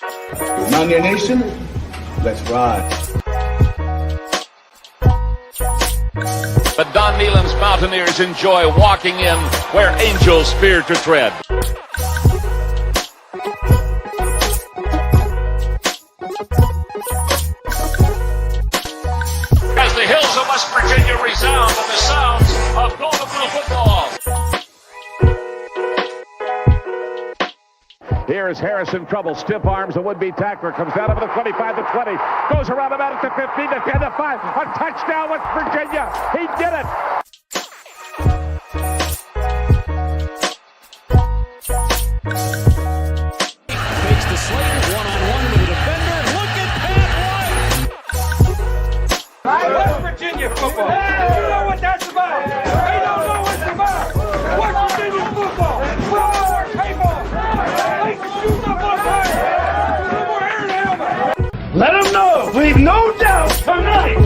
Mountaineer Nation, let's ride. But Don Nealon's Mountaineers enjoy walking in where angels fear to tread. As the hills of West Virginia resound with the sounds of Golden Blue football. Here is Harris in trouble. Stiff arms. A would-be tackler comes down over the 25 to 20. Goes around about it to 15 to 10 to 5. A touchdown, West Virginia. He did it. Fakes the Slater. One-on-one with a defender. Look at Pat White. West Virginia football. You know what that's about. They don't know what it's about. West Virginia football. Put all our tape on. Let them know. Leave no doubt tonight.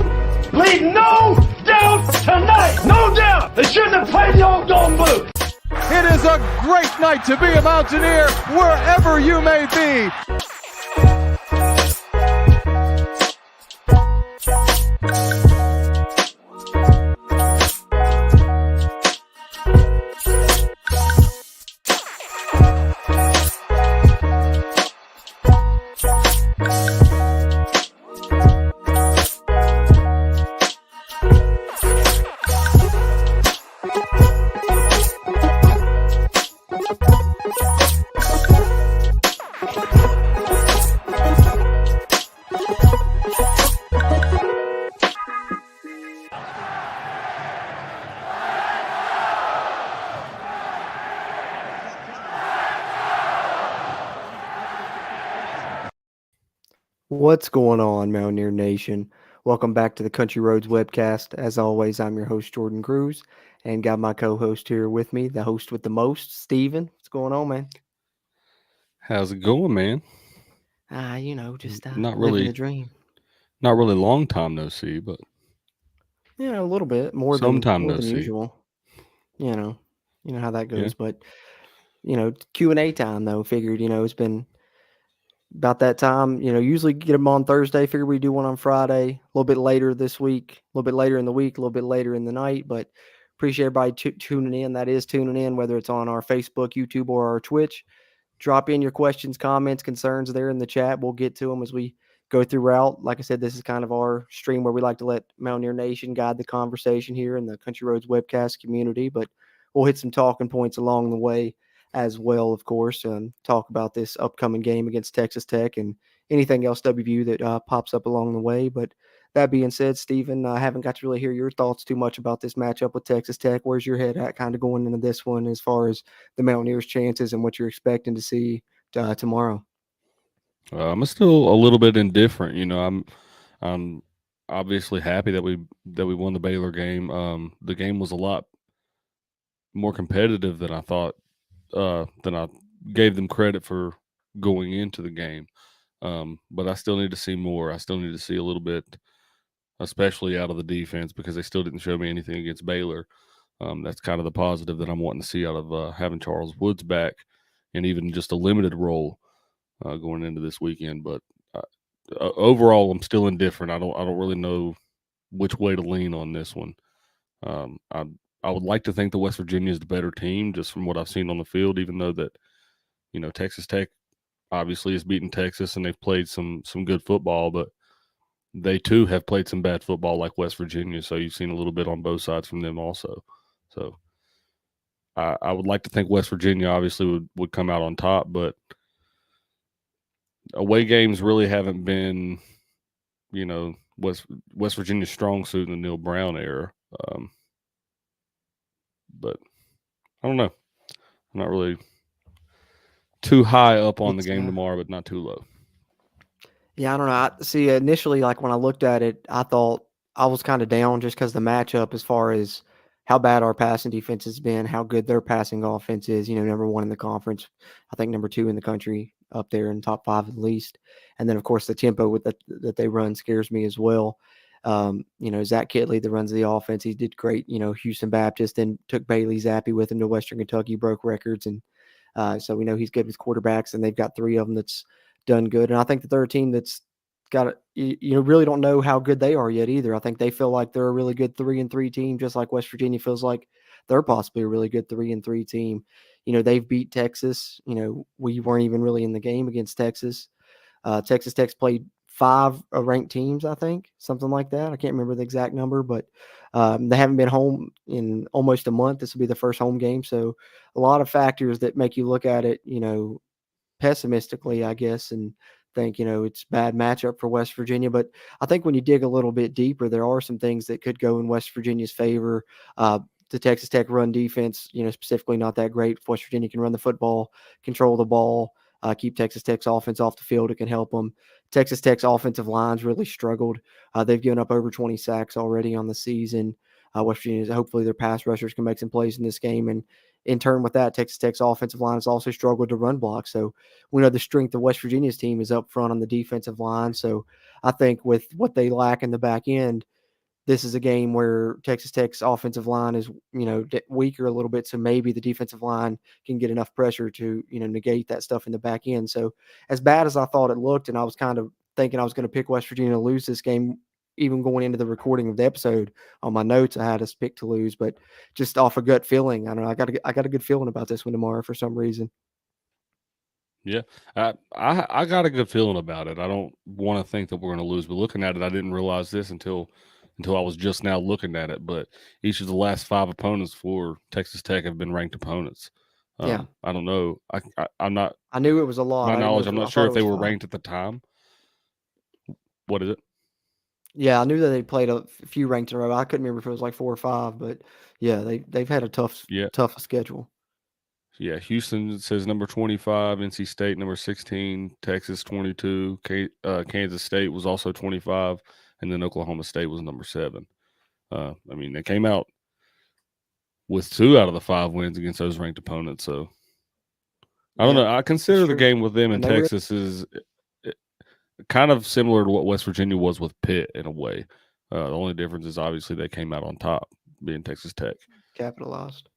Leave no doubt tonight. No doubt. They shouldn't have played the old Golden Blue. It is a great night to be a Mountaineer wherever you may be. What's going on, Mountaineer Nation? Welcome back to the Country Roads webcast. As always, I'm your host, Jordan Cruz, and got my co-host here with me, the host with the most, Steven. What's going on, man? How's it going, man? Just not living really the dream. Not really long time no see, but A little bit more sometime than no see. usual. You know how that goes. Yeah. But Q&A time though. Figured it's been about that time. Usually get them on Thursday. Figured we do one on Friday. A little bit later this week. A little bit later in the week. A little bit later in the night. But appreciate everybody tuning in. That is tuning in, whether it's on our Facebook, YouTube, or our Twitch. Drop in your questions, comments, concerns there in the chat. We'll get to them as we go throughout. Like I said, this is kind of our stream where we like to let Mountaineer Nation guide the conversation here in the Country Roads webcast community. But we'll hit some talking points along the way as well, of course, and talk about this upcoming game against Texas Tech and anything else WVU that pops up along the way. But that being said, Stephen, I haven't got to really hear your thoughts too much about this matchup with Texas Tech. Where's your head at kind of going into this one as far as the Mountaineers' chances and what you're expecting to see tomorrow? I'm still a little bit indifferent. I'm obviously happy that we won the Baylor game. The game was a lot more competitive than I thought, than I gave them credit for going into the game. But I still need to see more. I still need to see a little bit, especially out of the defense, because they still didn't show me anything against Baylor. That's kind of the positive that I'm wanting to see out of having Charles Woods back, and even just a limited role going into this weekend. But overall, I'm still indifferent. I don't really know which way to lean on this one. I would like to think that West Virginia is the better team, just from what I've seen on the field, even though that, Texas Tech obviously has beaten Texas and they've played some good football, but they too have played some bad football like West Virginia. So you've seen a little bit on both sides from them also. So I would like to think West Virginia obviously would come out on top, but away games really haven't been, West Virginia's strong suit in the Neil Brown era. But I don't know. I'm not really too high up on the game tomorrow, but not too low. Yeah, I don't know. See, initially, like when I looked at it, I thought I was kind of down just because the matchup as far as how bad our passing defense has been, how good their passing offense is, number one in the conference, I think number two in the country, up there in top five at least. And then, of course, the tempo that they run scares me as well. Zach Kitley that runs the offense, he did great. Houston Baptist, then took Bailey Zappi with him to Western Kentucky, broke records. And so we know he's good with quarterbacks, and they've got three of them that's done good. And I think that they're a team that's really don't know how good they are yet either. I think they feel like they're a really good 3-3 team, just like West Virginia feels like they're possibly a really good 3-3 team. They've beat Texas. We weren't even really in the game against Texas. Texas Tech's played 5 ranked teams, I think, something like that. I can't remember the exact number, but they haven't been home in almost a month. This will be the first home game. So a lot of factors that make you look at it, pessimistically, I guess, and think, it's a bad matchup for West Virginia. But I think when you dig a little bit deeper, there are some things that could go in West Virginia's favor. The Texas Tech run defense, specifically not that great. If West Virginia can run the football, control the ball, keep Texas Tech's offense off the field, it can help them. Texas Tech's offensive line's really struggled. They've given up over 20 sacks already on the season. West Virginia, hopefully their pass rushers can make some plays in this game. And in turn with that, Texas Tech's offensive line has also struggled to run block. So we know the strength of West Virginia's team is up front on the defensive line. So I think with what they lack in the back end, this is a game where Texas Tech's offensive line is, weaker a little bit. So maybe the defensive line can get enough pressure to, negate that stuff in the back end. So as bad as I thought it looked, and I was kind of thinking I was going to pick West Virginia to lose this game, even going into the recording of the episode, on my notes, I had us pick to lose, but just off a gut feeling, I don't know. I got a good feeling about this one tomorrow for some reason. Yeah, I got a good feeling about it. I don't want to think that we're going to lose, but looking at it, I didn't realize this until I was just now looking at it. But each of the last 5 opponents for Texas Tech have been ranked opponents. Yeah, I don't know. I'm not. I knew it was a lot. My knowledge, I'm I not sure thought if they it was were 5. ranked at the time. What is it? Yeah, I knew that they played a few ranked in a row. I couldn't remember if it was like 4 or 5, but yeah, they've had a tough schedule. Yeah, Houston says number 25, NC State number 16, Texas 22, Kansas State was also 25, and then Oklahoma State was number 7. They came out with 2 out of the 5 wins against those ranked opponents. So I don't know. I consider the game with them in Texas is kind of similar to what West Virginia was with Pitt in a way. The only difference is obviously they came out on top, being Texas Tech. Capitalized.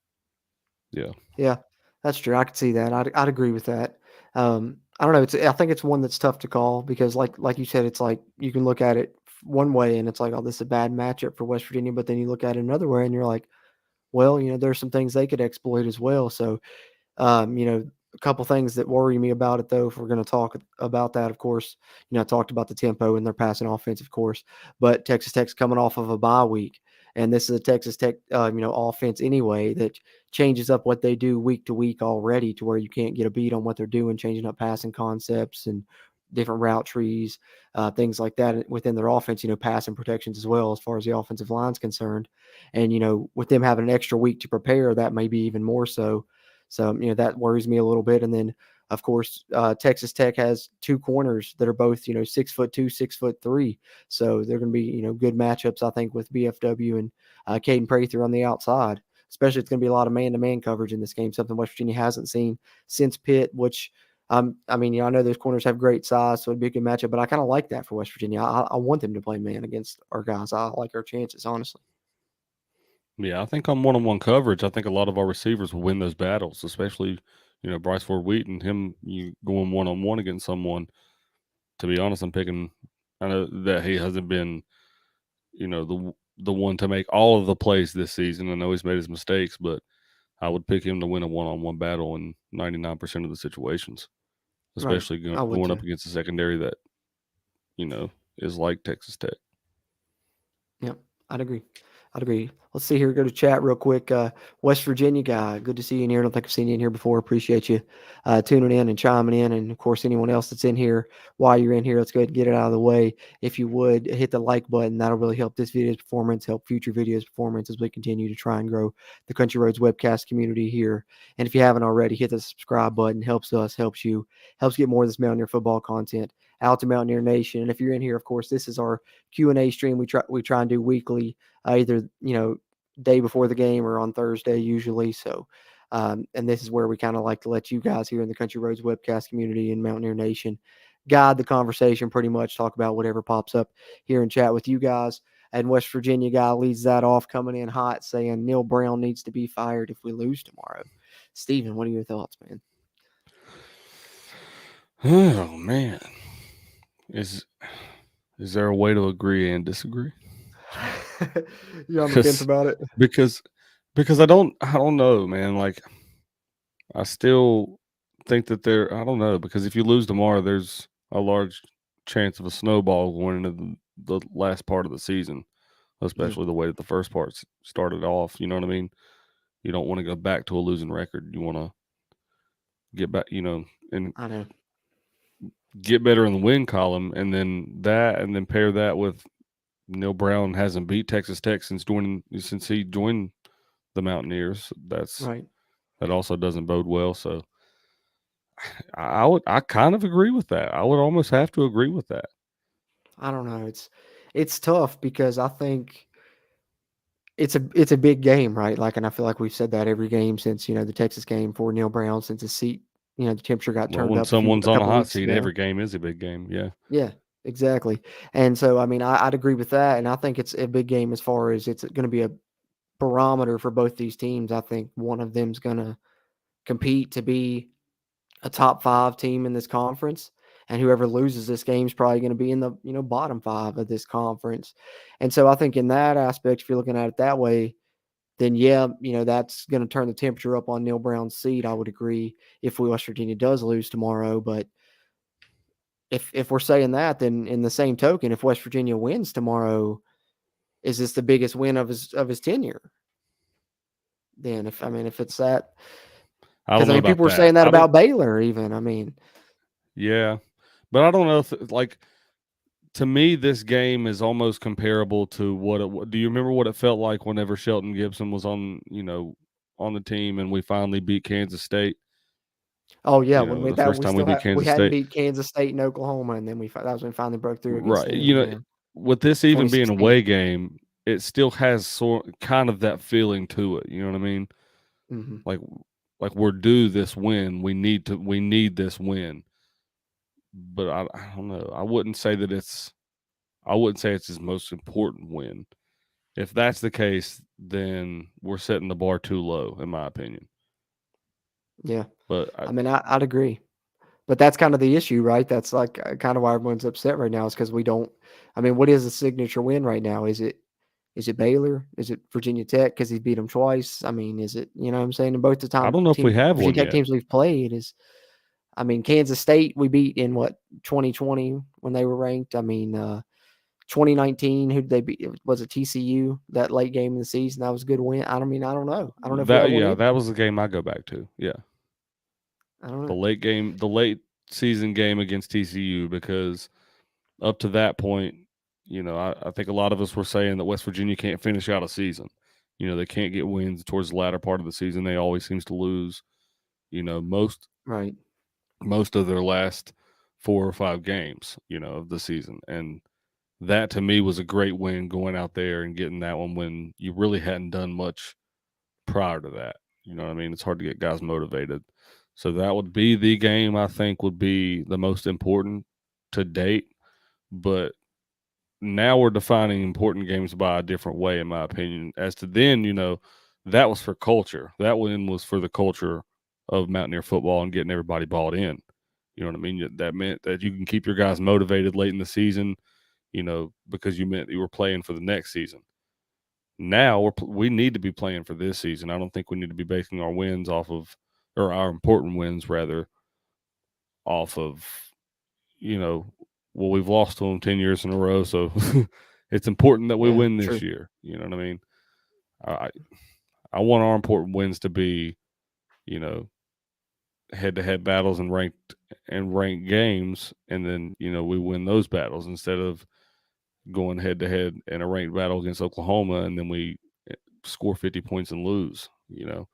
Yeah, that's true. I could see that. I'd agree with that. I don't know. I think it's one that's tough to call because, like you said, it's like you can look at it one way and it's like, oh, this is a bad matchup for West Virginia. But then you look at it another way and you're like, well, there's some things they could exploit as well. So, a couple things that worry me about it, though, if we're going to talk about that, of course, I talked about the tempo and their passing offense, of course, but Texas Tech's coming off of a bye week. And this is a Texas Tech, offense anyway that changes up what they do week to week already to where you can't get a beat on what they're doing, changing up passing concepts and different route trees, things like that within their offense, passing protections as well as far as the offensive line's concerned. And, with them having an extra week to prepare, that may be even more so. So, that worries me a little bit. And then, of course, Texas Tech has 2 corners that are both, 6'2", 6'3". So they're going to be, good matchups, I think, with BFW and Caden Prather on the outside. Especially it's going to be a lot of man-to-man coverage in this game, something West Virginia hasn't seen since Pitt, which, I know those corners have great size, so it'd be a good matchup. But I kind of like that for West Virginia. I want them to play man against our guys. I like our chances, honestly. Yeah, I think on one-on-one coverage, I think a lot of our receivers will win those battles, especially, Bryce Ford Wheaton, you going one-on-one against someone. To be honest, I know that he hasn't been, the one to make all of the plays this season. I know he's made his mistakes, but I would pick him to win a one-on-one battle in 99% of the situations, especially going up against a secondary that, is like Texas Tech. Yep, I'd agree. Let's see here. Go to chat real quick. West Virginia guy, good to see you in here. I don't think I've seen you in here before. Appreciate you tuning in and chiming in. And, of course, anyone else that's in here while you're in here, let's go ahead and get it out of the way. If you would, hit the like button. That'll really help this video's performance, help future videos' performance as we continue to try and grow the Country Roads webcast community here. And if you haven't already, hit the subscribe button. Helps us, helps you, helps get more of this Mountaineer football content out to Mountaineer Nation. And if you're in here, of course, this is our Q&A stream. We try and do weekly, either, day before the game or on Thursday usually. So, and this is where we kind of like to let you guys here in the Country Roads webcast community and Mountaineer Nation guide the conversation, pretty much talk about whatever pops up here and chat with you guys. And West Virginia guy leads that off, coming in hot, saying Neil Brown needs to be fired if we lose tomorrow. Steven, what are your thoughts, man? Oh man, is there a way to agree and disagree? You're on the fence about it? Because because I don't know, man. Like I still think that I don't know, because if you lose tomorrow, there's a large chance of a snowball going into the last part of the season, Yeah, especially the way that the first part started off. You know what I mean? You don't want to go back to a losing record. You want to get back, and I know. get better in the win column, and then pair that with Neil Brown hasn't beat Texas Tech since he joined the Mountaineers. Right. That also doesn't bode well. So I kind of agree with that. I would almost have to agree with that. I don't know. It's tough because I think it's a big game, right? Like, and I feel like we've said that every game since, the Texas game for Neil Brown, since his seat, the temperature got Well, turned when up someone's a on a couple hot weeks seat, ago. every game is a big game. Yeah. Yeah, exactly. And so, I mean, I'd agree with that, and I think it's a big game as far as it's going to be a barometer for both these teams. I think one of them's going to compete to be a top 5 team in this conference, and whoever loses this game is probably going to be in the, bottom 5 of this conference. And so I think in that aspect, if you're looking at it that way, then yeah, that's going to turn the temperature up on Neil Brown's seat. I would agree if West Virginia does lose tomorrow, but if we're saying that, then in the same token, if West Virginia wins tomorrow, is this the biggest win of his tenure? Then if it's that, I don't because know about people were that. saying that I don't. about Baylor even. Yeah, but I don't know if like, to me, this game is almost comparable to do you remember what it felt like whenever Shelton Gibson was on the team and we finally beat Kansas State? Oh yeah, when The first we time we still beat we Kansas hadn't State. beat Kansas State and Oklahoma, and then that was when we finally broke through against Right. them. Yeah, With this even being a 2016. away game, it still has kind of that feeling to it. You know what I mean? Mm-hmm. Like we're due this win. We need this win. But I don't know. I wouldn't say it's his most important win. If that's the case, then we're setting the bar too low, in my opinion. Yeah, But I'd agree. But that's kind of the issue, right? That's like kind of why everyone's upset right now is because we don't. What is a signature win right now? Is it Baylor? Is it Virginia Tech because he beat them twice? Is it, what I'm saying? And both the I time don't know if we have Virginia one Tech yet. teams we've played Kansas State we beat in 2020 when they were ranked. 2019, who did they beat? Was it TCU that late game in the season? That was a good win. I don't know. I don't know if we have one either. That was the game I go back to. Yeah. I don't The know. the late season game against TCU, because up to that point, I think a lot of us were saying that West Virginia can't finish out a season. They can't get wins towards the latter part of the season. They always seems to lose, most Right. of their last 4 or 5 games, of the season. And that to me was a great win, going out there and getting that one when you really hadn't done much prior to that. You know what I mean? It's hard to get guys motivated. So that would be the game I think would be the most important to date. But now we're defining important games by a different way, in my opinion. As to then, that was for culture. That win was for the culture of Mountaineer football and getting everybody bought in. You know what I mean? That meant that you can keep your guys motivated late in the season, because you meant you were playing for the next season. Now we need to be playing for this season. I don't think we need to be basing our wins or our important wins rather, off of, well, we've lost to them 10 years in a row, so it's important that we Yeah, win this true. year. You know what I mean? I want our important wins to be, head-to-head battles and ranked games, and then we win those battles instead of going head-to-head in a ranked battle against Oklahoma and then we score 50 points and lose. Yeah,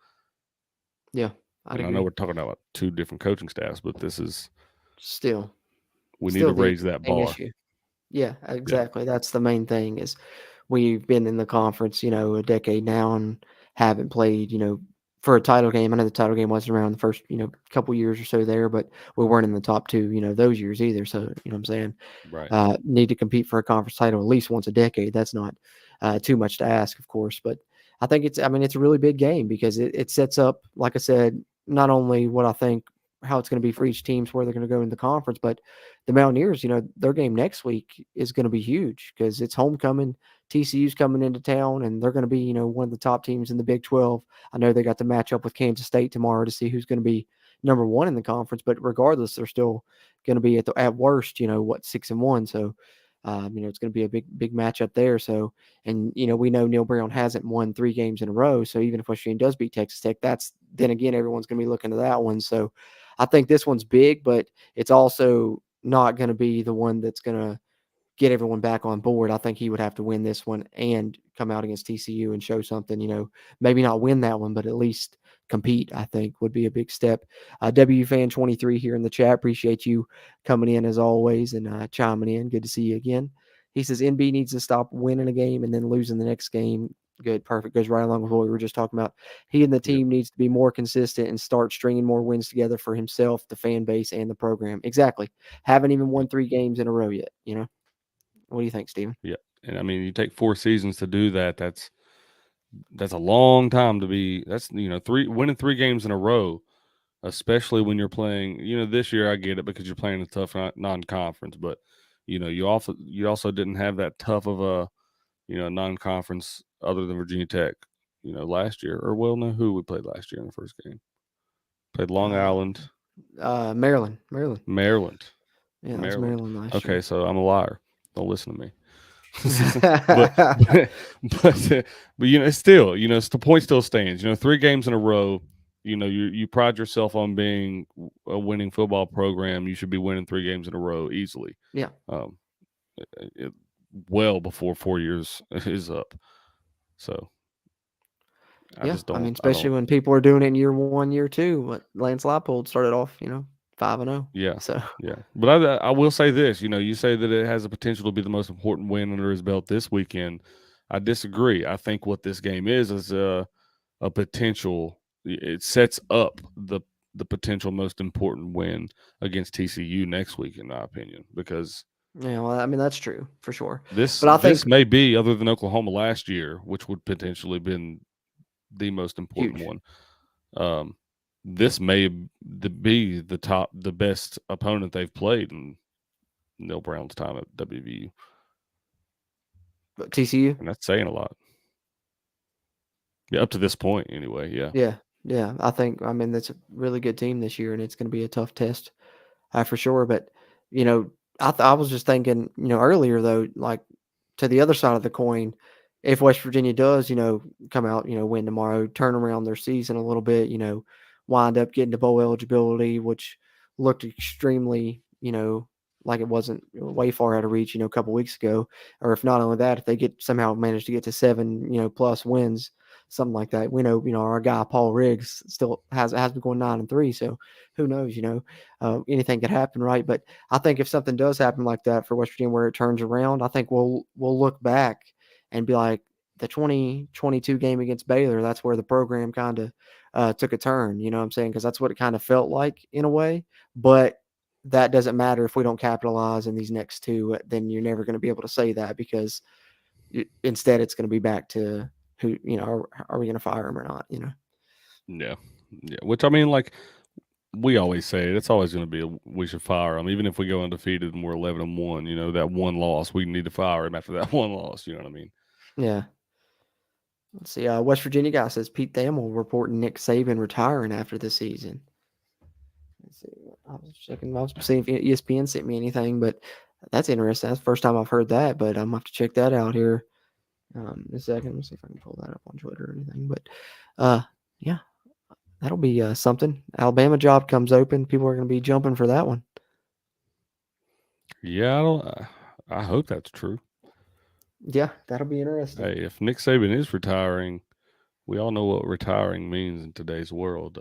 I'd And I agree. know we're talking about 2 different coaching staffs, but this is Still we need to the raise that main bar. issue. Yeah, Yeah. exactly. That's the main thing is we've been in the conference, a decade now and haven't played, for a title game. I know the title game wasn't around the first, couple years or so there, but we weren't in the top 2, those years either. So, what I'm saying? Right. Need to compete for a conference title at least once a decade. That's not too much to ask, of course, but I think it's a really big game because it sets up, like I said, not only what I think how it's going to be for each teams where they're going to go in the conference. But the Mountaineers, their game next week is going to be huge because it's homecoming. TCU's coming into town, and they're going to be, one of the top teams in the Big 12. I know they got to match up with Kansas State tomorrow to see who's going to be number one in the conference. But regardless, they're still going to be at worst, 6-1. So, it's going to be a big matchup there. So, and we know Neil Brown hasn't won 3 games in a row. So even if West Virginia does beat Texas Tech, then again everyone's going to be looking to that one. So, I think this one's big, but it's also not going to be the one that's going to get everyone back on board. I think he would have to win this one and come out against TCU and show something, maybe not win that one, but at least compete, I think would be a big step. WFan23 here in the chat. Appreciate you coming in as always and chiming in. Good to see you again. He says NB needs to stop winning a game and then losing the next game. Good. Perfect. Goes right along with what we were just talking about. He and the team needs to be more consistent and start stringing more wins together for himself, the fan base, and the program. Exactly. Haven't even won 3 games in a row yet, What do you think, Steven? Yeah. And I mean, you take 4 seasons to do that. That's a long time to be. That's winning 3 games in a row, especially when you're playing. This year I get it because you're playing a tough non-conference, but you also didn't have that tough of a non-conference other than Virginia Tech. Last year, or no, who we played last year in the first game? Played Long Island, Maryland. Yeah, it was Maryland last year. Okay, so I'm a liar. Don't listen to me. but still, the point still stands. 3 games in a row. You pride yourself on being a winning football program. You should be winning 3 games in a row easily. Yeah. Well before 4 years is up. So. Especially when people are doing it in year 1, year 2. What Lance Leipold started off, 5-0. Yeah. So yeah, but I will say this. You say that it has the potential to be the most important win under his belt this weekend. I disagree. I think what this game is a potential. It sets up the potential most important win against TCU next week, in my opinion, because. Yeah, well, I mean that's true for sure. This may be, other than Oklahoma last year, which would potentially been the most important one. This may be the best opponent they've played in Neil Brown's time at WVU. But TCU? And that's saying a lot. Yeah, up to this point, anyway. Yeah. Yeah. I think that's a really good team this year, and it's going to be a tough test for sure. But I was just thinking, earlier though, like to the other side of the coin. If West Virginia does, come out, win tomorrow, turn around their season a little bit, wind up getting to bowl eligibility, which looked extremely, like it wasn't way far out of reach, a couple weeks ago. Or if not only that, if they somehow manage to get to 7, plus wins, something like that. We know, our guy Paul Riggs still has been going 9-3. So who knows, anything could happen, right? But I think if something does happen like that for West Virginia where it turns around, I think we'll look back and be like, the 2022 game against Baylor, that's where the program kind of took a turn, you know what I'm saying? Because that's what it kind of felt like in a way. But that doesn't matter if we don't capitalize in these next 2, then you're never going to be able to say that because instead it's going to be back to who, are we going to fire him or not, Yeah. Which, like we always say, it's always going to be we should fire him. Even if we go undefeated and we're 11-1, that one loss, we need to fire him after that one loss. You know what I mean? Yeah. Let's see. West Virginia guy says Pete Thamel reporting Nick Saban retiring after the season. Let's see. I was seeing if ESPN sent me anything, but that's interesting. That's the first time I've heard that, but I'm going to have to check that out here in a second. Let's see if I can pull that up on Twitter or anything. But yeah, that'll be something. Alabama job comes open. People are going to be jumping for that one. Yeah, I hope that's true. Yeah, that'll be interesting. Hey, if Nick Saban is retiring, we all know what retiring means in today's world.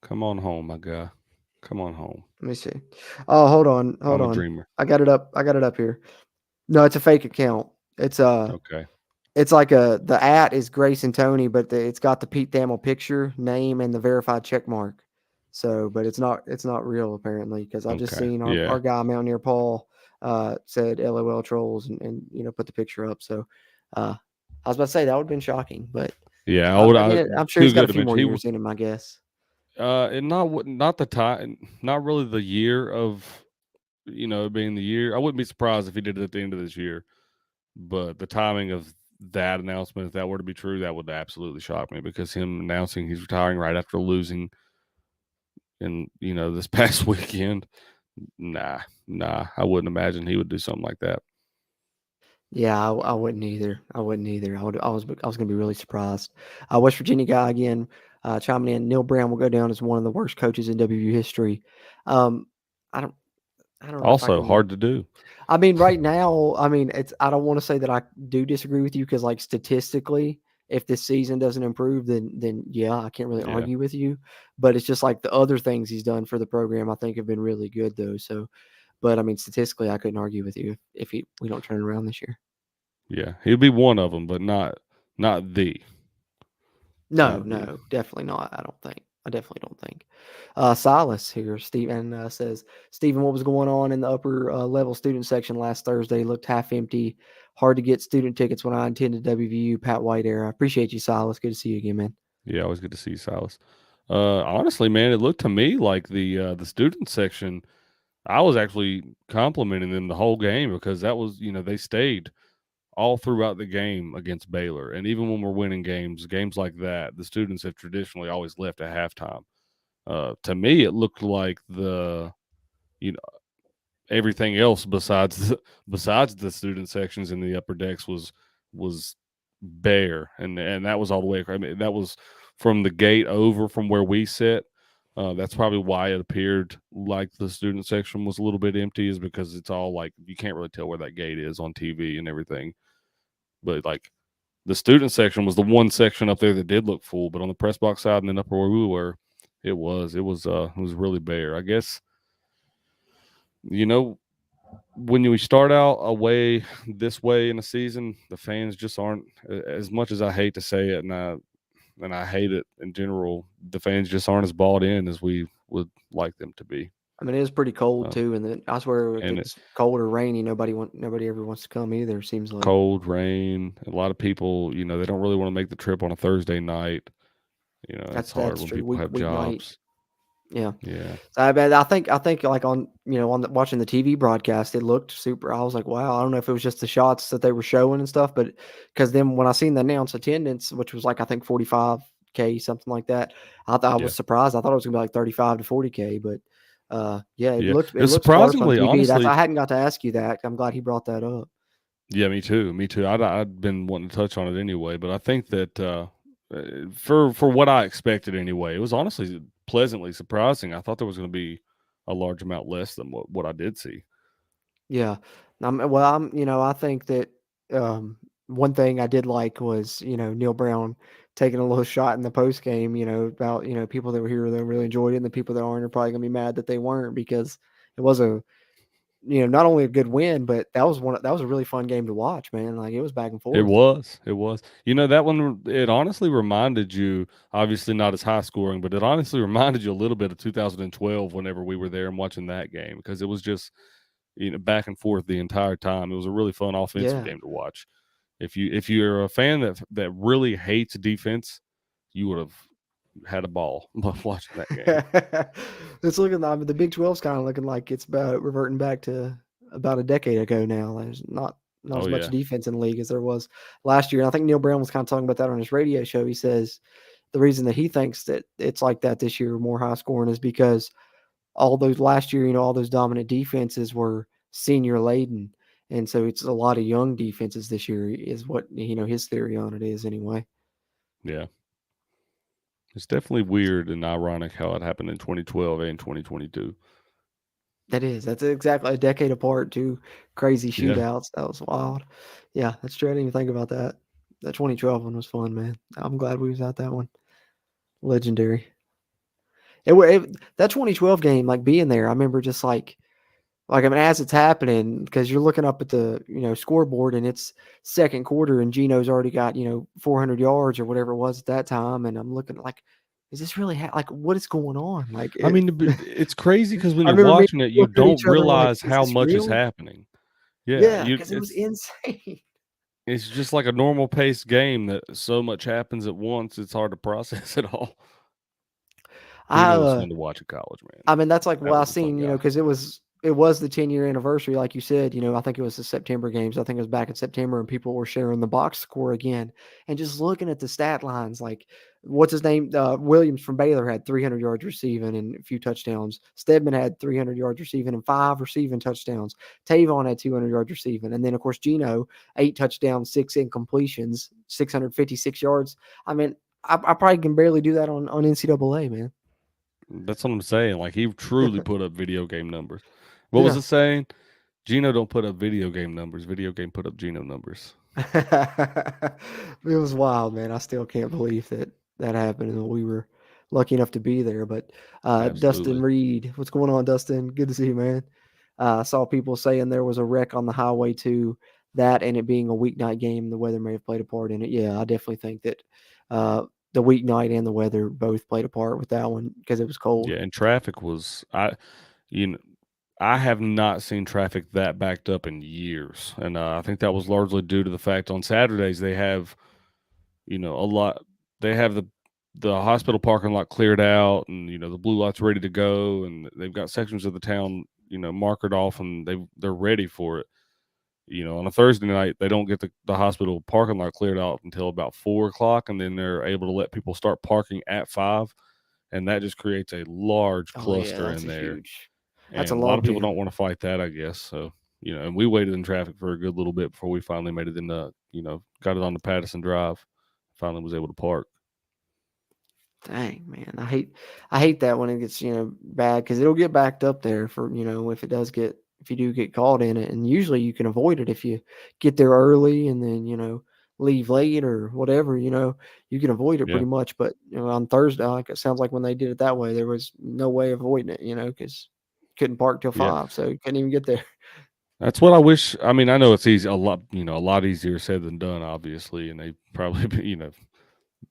Come on home, my guy. Come on home. Let me see. Oh, hold on. I'm a dreamer. I got it up here. No, it's a fake account. It's okay. It's like the @ is Grace and Tony, but it's got the Pete Thamel picture, name, and the verified check mark. So, but it's not real apparently because I just seen our guy Mountaineer Paul said LOL trolls and put the picture up. So I was about to say that would have been shocking, but yeah, I'm sure he's got a few more years in him, I guess. And not the time, not really the year of, it being the year. I wouldn't be surprised if he did it at the end of this year, but the timing of that announcement, if that were to be true, that would absolutely shock me, because him announcing he's retiring right after losing in, this past weekend, nah, I wouldn't imagine he would do something like that. Yeah, I wouldn't either. I wouldn't either. I was going to be really surprised. West Virginia guy again, chiming in. Neil Brown will go down as one of the worst coaches in WVU history. Um, I don't. I don't know if I Also can. hard to do. I mean, right now, I mean, it's. I don't want to say that I do disagree with you, because, like, statistically, if this season doesn't improve, then yeah, I can't really Yeah. argue with you. But it's just like the other things he's done for the program, I think, have been really good, though. So, but I mean, statistically, I couldn't argue with you if we don't turn it around this year. Yeah, he'll be one of them, but not the. No, Not the. no, definitely not. I don't think. I definitely don't think. Silas here, Stephen says, Stephen, what was going on in the upper level student section last Thursday? Looked half empty. Hard to get student tickets when I attended WVU Pat White era. I appreciate you, Silas. Good to see you again, man. Yeah, always good to see you, Silas. Honestly, man, it looked to me like the student section, I was actually complimenting them the whole game, because that was, they stayed all throughout the game against Baylor. And even when we're winning games like that, the students have traditionally always left at halftime. To me, it looked like everything else besides the student sections in the upper decks was bare, and that was all the way. I mean, that was from the gate over from where we sit. That's probably why it appeared like the student section was a little bit empty, is because it's all like you can't really tell where that gate is on TV and everything. But like the student section was the one section up there that did look full, but on the press box side and then up where we were, it was really bare. I guess, when we start out this way in a season, the fans just aren't, as much as I hate to say it, and I hate it in general, the fans just aren't as bought in as we would like them to be. I mean, it is pretty cold too, and then I swear if and it's cold or rainy, nobody ever wants to come either. Seems like cold, rain, a lot of people, they don't really want to make the trip on a Thursday night. It's hard that's when true. people have Weeknight. jobs. Yeah. Yeah. I think like on watching the TV broadcast, it looked super. I was like, wow. I don't know if it was just the shots that they were showing and stuff, but because then when I seen the announced attendance, which was like I think 45K, something like that, I was surprised. I thought it was gonna be like 35 to 40K, but yeah, it looked sparse on surprisingly, TV. honestly. I hadn't got to ask you that. I'm glad he brought that up. Yeah, me too. I'd been wanting to touch on it anyway, but I think that for what I expected anyway, it was honestly pleasantly surprising. I thought there was going to be a large amount less than what I did see. Yeah. I think that one thing I did like was, Neil Brown taking a little shot in the post game, about, people that were here that really enjoyed it, and the people that aren't are probably gonna be mad that they weren't, because it was not only a good win, but that was a really fun game to watch, man. Like, it was back and forth. It was. That one, it honestly reminded you, obviously not as high scoring, but it honestly reminded you a little bit of 2012 whenever we were there and watching that game, because it was just, back and forth the entire time. It was a really fun offensive game to watch. If you're a fan that really hates defense, you would have had a ball watching that game. It's looking like the Big 12's kind of looking like it's about reverting back to about a decade ago now. There's not as much defense in the league as there was last year. And I think Neil Brown was kind of talking about that on his radio show. He says the reason that he thinks that it's like that this year, more high scoring, is because all those last year, all those dominant defenses were senior laden. And so it's a lot of young defenses this year is what, his theory on it is anyway. Yeah. It's definitely weird and ironic how it happened in 2012 and 2022. That is. That's exactly a decade apart, two crazy shootouts. Yeah. That was wild. Yeah, that's true. I didn't even think about that. That 2012 one was fun, man. I'm glad we was at that one. Legendary. That 2012 game, like being there, I remember just like I mean, as it's happening, because you're looking up at the scoreboard and it's second quarter and Gino's already got 400 yards or whatever it was at that time, and I'm looking like, is this really like what is going on? Like, I mean, it's crazy because when you're watching it, you don't realize how much is happening. Yeah, because it was insane. It's just like a normal paced game that so much happens at once. It's hard to process it all. I Gino was fun to watch in college, man. I mean, that's like That what I was a fun seen, guy. because it was the 10-year anniversary, like you said. I think it was the September games. I think it was back in September, and people were sharing the box score again, and just looking at the stat lines, like what's his name, Williams from Baylor had 300 yards receiving and a few touchdowns. Stedman had 300 yards receiving and 5 receiving touchdowns. Tavon had 200 yards receiving, and then of course Gino, 8 touchdowns, 6 incompletions, 656 yards. I mean, I probably can barely do that on NCAA, man. That's what I'm saying. Like, he truly put up video game numbers. What was Yeah. it saying? Gino don't put up video game numbers. Video game put up Gino numbers. It was wild, man. I still can't believe that happened and we were lucky enough to be there. But Dustin Absolutely. Reed, what's going on, Dustin? Good to see you, man. I saw people saying there was a wreck on the highway too. That and it being a weeknight game, the weather may have played a part in it. Yeah, I definitely think that the weeknight and the weather both played a part with that one because it was cold. Yeah, and traffic was you know, I have not seen traffic that backed up in years, and I think that was largely due to the fact on Saturdays they have, a lot. They have the hospital parking lot cleared out, and the blue light's ready to go, and they've got sections of the town, markered off, and they're ready for it. On a Thursday night, they don't get the hospital parking lot cleared out until about 4 o'clock, and then they're able to let people start parking at 5, and that just creates a large Oh yeah, cluster that's in a there. huge. That's a And a lot log of people jam. don't want to fight that, I guess. So, and we waited in traffic for a good little bit before we finally made it into, got it on the Patterson Drive. Finally was able to park. Dang, man. I hate that when it gets, bad because it'll get backed up there for, if you do get caught in it. And usually you can avoid it if you get there early and then, leave late or whatever, you can avoid it Yeah. pretty much. But, on Thursday, like it sounds like when they did it that way, there was no way of avoiding it, because couldn't park till Yeah. 5. So you couldn't even get there. That's what I wish. I mean, I know it's easy, a lot easier said than done, obviously. And they probably,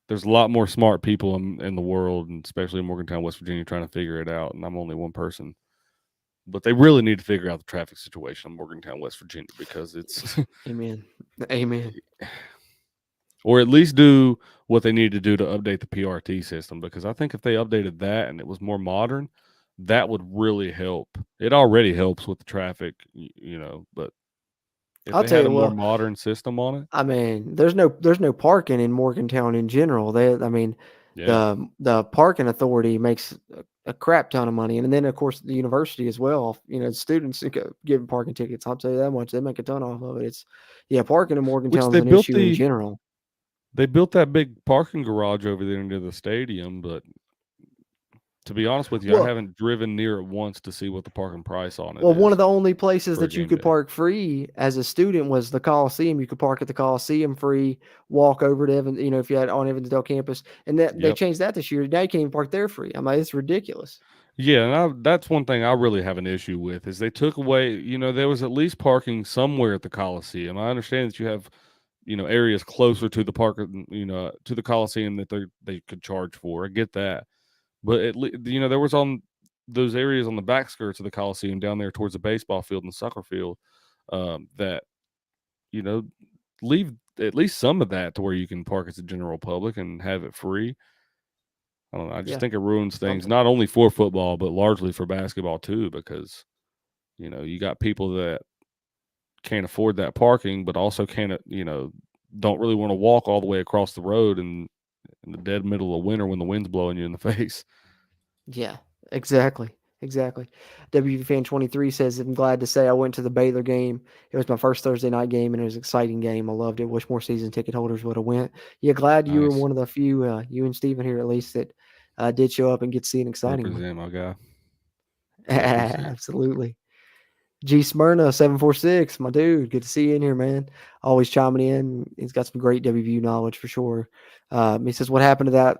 there's a lot more smart people in the world, and especially in Morgantown, West Virginia, trying to figure it out. And I'm only one person. But they really need to figure out the traffic situation in Morgantown, West Virginia, because it's Amen. Amen. or at least do what they need to do to update the PRT system, because I think if they updated that and it was more modern, that would really help. It already helps with the traffic, but if I'll they tell had a you, more well, modern system on it, I mean, there's no parking in Morgantown in general. I mean, yeah. the parking authority makes a crap ton of money, and then of course the university as well. Students give parking tickets. I'll tell you that much. They make a ton off of it. Parking in Which Morgantown is an issue in general. they built that big parking garage over there into the stadium, but to be honest with you, I Well, haven't driven near it once to see what the parking price on it well, one of is the only places for a that you game could day. park free as a student was the Coliseum. You could park at the Coliseum free, walk over to Evans, if you had on Evansdale campus, and that they Yep. changed that this year. Now you can't even park there free. I mean, it's ridiculous. Yeah, and that's one thing I really have an issue with is they took away, there was at least parking somewhere at the Coliseum. I understand that you have, areas closer to the park, to the Coliseum that they could charge for. I get that. But at least, there was on those areas on the back skirts of the Coliseum down there towards the baseball field and the soccer field, that, you know, leave at least some of that to where you can park as a general public and have it free. I don't know. I just Yeah, think it ruins things, something. not only for football, but largely for basketball too, because, you got people that can't afford that parking, but also can't, don't really want to walk all the way across the road in the dead middle of winter when the wind's blowing you in the face. Yeah, exactly. Exactly. WV Fan 23 says, I'm glad to say I went to the Baylor game. It was my first Thursday night game, and it was an exciting game. I loved it. Wish more season ticket holders would have went. Yeah, glad you were Nice. one of the few, you and Steven here at least, that did show up and get to see an exciting one. Represent, my guy. I appreciate it. Absolutely. G Smyrna 746, my dude. Good to see you in here, man. Always chiming in. He's got some great WVU knowledge for sure. He says, what happened to that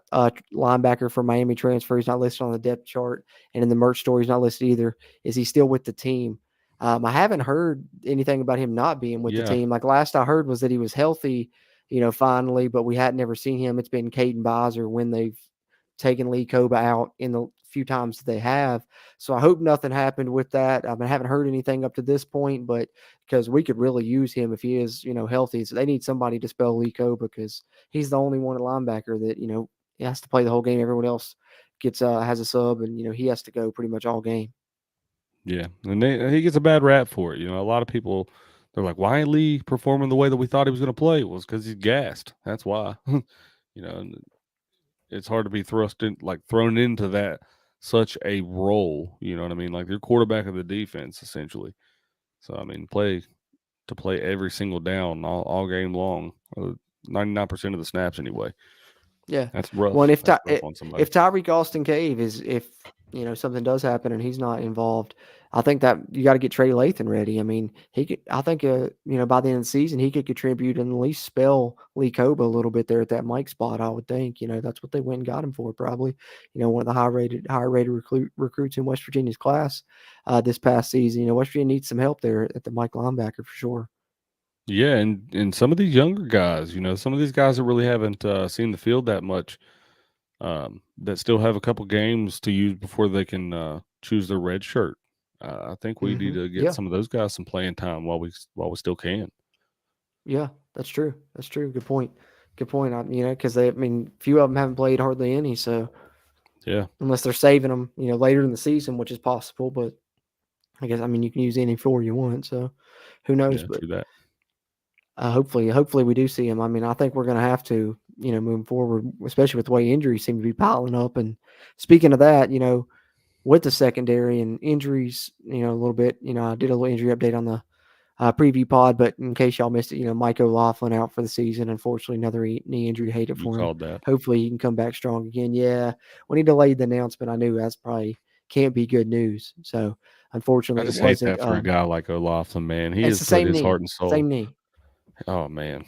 linebacker from Miami transfer? He's not listed on the depth chart, and in the merch store, he's not listed either. Is he still with the team? I haven't heard anything about him not being with the Yeah. team. Like last I heard was that he was healthy, finally, but we had never seen him. It's been Caden Bizer when they've taken Lee Koba out in the few times that they have. So I hope nothing happened with that. I haven't heard anything up to this point, but because we could really use him if he is, healthy. So they need somebody to spell Lee Koba because he's the only one at linebacker that, he has to play the whole game. Everyone else has a sub, and he has to go pretty much all game. Yeah, and he gets a bad rap for it. A lot of people, they're like, "Why ain't Lee performing the way that we thought he was going to play?" Well, it's because he's gassed. That's why. And it's hard to be thrown into that such a role. You know what I mean? Like you're quarterback of the defense essentially. So I mean, play every single down all game long, 99% of the snaps anyway. Yeah, That's rough. well, and if That's rough on somebody. if Tyreek Austin Cave if something does happen and he's not involved, I think that you got to get Trey Lathan ready. I mean, he could. I think by the end of the season he could contribute and at least spell Lee Koba a little bit there at that Mike spot. I would think. That's what they went and got him for probably. One of the higher rated recruits in West Virginia's class this past season. West Virginia needs some help there at the Mike linebacker for sure. Yeah, and some of these younger guys, some of these guys that really haven't seen the field that much, that still have a couple games to use before they can choose their red shirt. I think we need to get some of those guys some playing time while we still can. Yeah, that's true. That's true. Good point. Good point. Because few of them haven't played hardly any. So yeah, unless they're saving them, later in the season, which is possible. But I guess you can use any 4 you want. So who knows? Yeah, but true that. Hopefully we do see him. I think we're going to have to, moving forward, especially with the way injuries seem to be piling up. And speaking of that, with the secondary and injuries, a little bit, I did a little injury update on the preview pod, but in case y'all missed it, Mike O'Laughlin out for the season. Unfortunately, another knee injury. Hate it for him. Called that. Hopefully he can come back strong again. Yeah, when he delayed the announcement, I knew that's probably can't be good news. So unfortunately, I just it wasn't. hate that for a guy like O'Laughlin, man. He it's has the put same his knee, heart and soul. same knee. Oh man.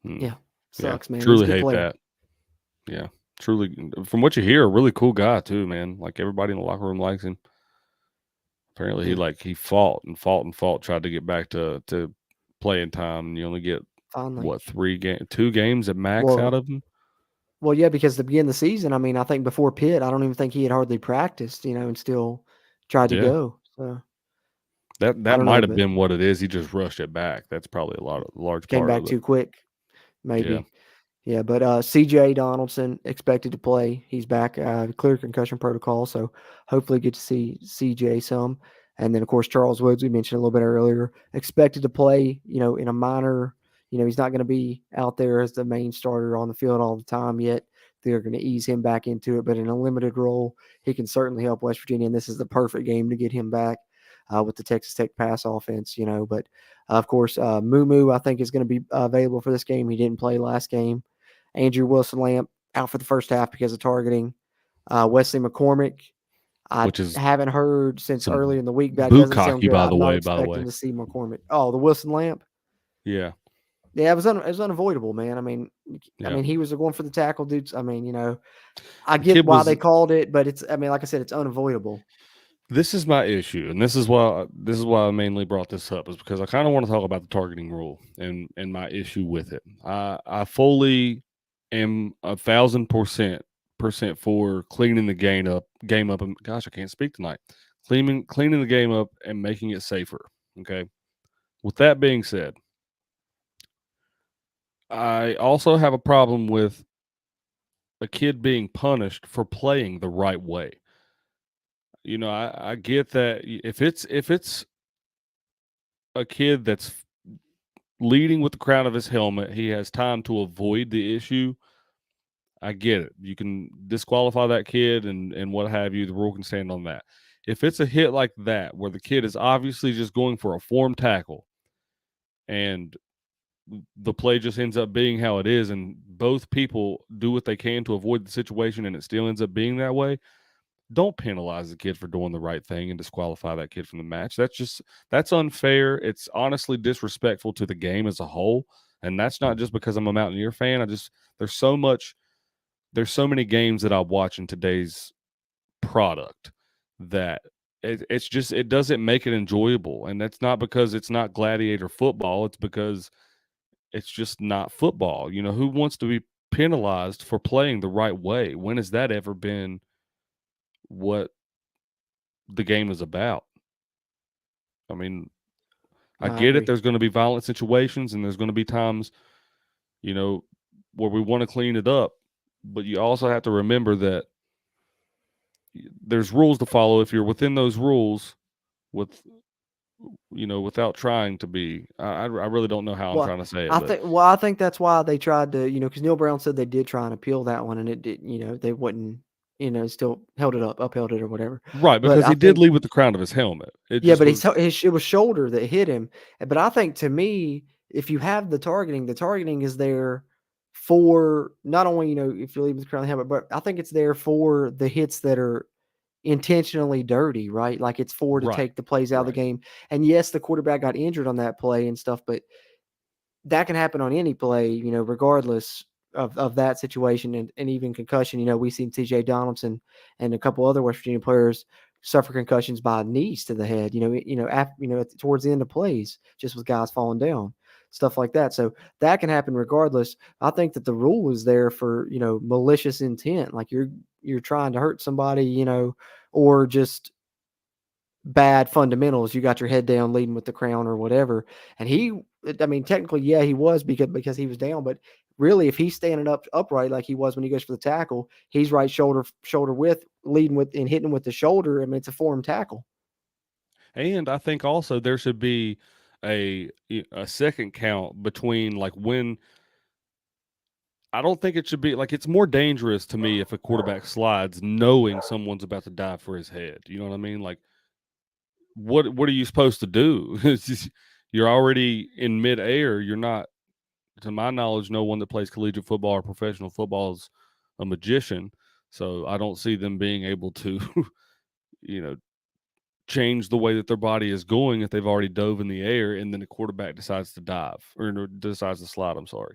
Yeah, sucks, man. Truly He's a good hate player. that. Yeah, truly. From what you hear, a really cool guy too, man. Like everybody in the locker room likes him. Apparently, he fought and fought and fought, tried to get back to playing time, and you only get Finally. 2 games at max out of him. Well, yeah, because at the beginning of the season, I think before Pitt, I don't even think he had hardly practiced, and still tried to go. So that might have been what it is. He just rushed it back. That's probably large came part back of it. too quick, maybe. Yeah, but CJ Donaldson expected to play. He's back, clear concussion protocol, so hopefully get to see CJ some. And then, of course, Charles Woods, we mentioned a little bit earlier, expected to play, in a minor. He's not going to be out there as the main starter on the field all the time yet. They're going to ease him back into it, but in a limited role, he can certainly help West Virginia, and this is the perfect game to get him back with the Texas Tech pass offense, But, of course, Moo, I think, is going to be available for this game. He didn't play last game. Andrew Wilson-Lamp out for the first half because of targeting. Wesley McCormick, I haven't heard since early in the week. That doesn't sound good. I'm not expecting to see McCormick. Oh, the Wilson-Lamp? Yeah. Yeah, it was unavoidable, man. I mean, he was going for the tackle, dudes. I get why they called it, but it's. Like I said, it's unavoidable. This is my issue, and this is why I mainly brought this up, is because I kind of want to talk about the targeting rule and my issue with it. I fully am 1,000% for cleaning the game up. And gosh, I can't speak tonight. Cleaning the game up and making it safer. Okay. With that being said, I also have a problem with a kid being punished for playing the right way. I get that if it's a kid that's leading with the crown of his helmet, he has time to avoid the issue. I get it. You can disqualify that kid and what have you. The rule can stand on that. If it's a hit like that, where the kid is obviously just going for a form tackle and the play just ends up being how it is, and both people do what they can to avoid the situation and it still ends up being that way, don't penalize the kid for doing the right thing and disqualify that kid from the match. That's unfair. It's honestly disrespectful to the game as a whole. And that's not just because I'm a Mountaineer fan. There's so many games that I watch in today's product that it doesn't make it enjoyable. And that's not because it's not gladiator football. It's because it's just not football. Who wants to be penalized for playing the right way? When has that ever been what the game is about? I get it. There's going to be violent situations and there's going to be times, where we want to clean it up, but you also have to remember that there's rules to follow. If you're within those rules, with without trying to be, I really don't know how I'm trying to say it. I think that's why they tried to, because Neil Brown said they did try and appeal that one, and it did, they wouldn't, still upheld it or whatever. Right, But because I he did think, lead with the crown of his helmet. It yeah, just but was, it was shoulder that hit him. But I think, to me, if you have the targeting is there for not only, if you leave with the crown of the helmet, but I think it's there for the hits that are intentionally dirty, right? Like it's for to right, take the plays out of the right. game. And yes, the quarterback got injured on that play and stuff, but that can happen on any play, regardless of that situation and even concussion. We've seen TJ Donaldson and a couple other West Virginia players suffer concussions by knees to the head, towards the end of plays, just with guys falling down, stuff like that. So that can happen regardless. I think that the rule is there for, malicious intent. Like you're trying to hurt somebody, or just bad fundamentals. You got your head down leading with the crown or whatever. And technically, yeah, he was because he was down, but really if he's standing upright like he was when he goes for the tackle, he's right shoulder width, leading with and hitting with the shoulder. It's a form tackle. And I think also there should be a second count between, like, when I don't think it should be like, it's more dangerous to me if a quarterback slides knowing someone's about to dive for his head. You know what I mean? Like, what are you supposed to do? You're already in midair. You're not, to my knowledge, no one that plays collegiate football or professional football is a magician. So I don't see them being able to, change the way that their body is going if they've already dove in the air and then the quarterback decides to dive or decides to slide. I'm sorry.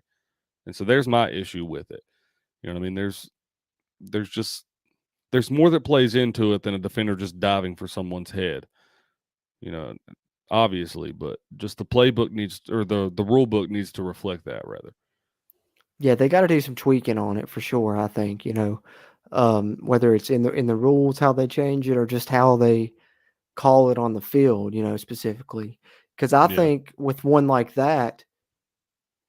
And so there's my issue with it. You know what I mean? There's more that plays into it than a defender just diving for someone's head. Obviously, but just the playbook the rule book needs to reflect that, rather. Yeah, they got to do some tweaking on it for sure. I think, whether it's in the rules, how they change it, or just how they call it on the field, specifically. Because I Yeah. think with one like that,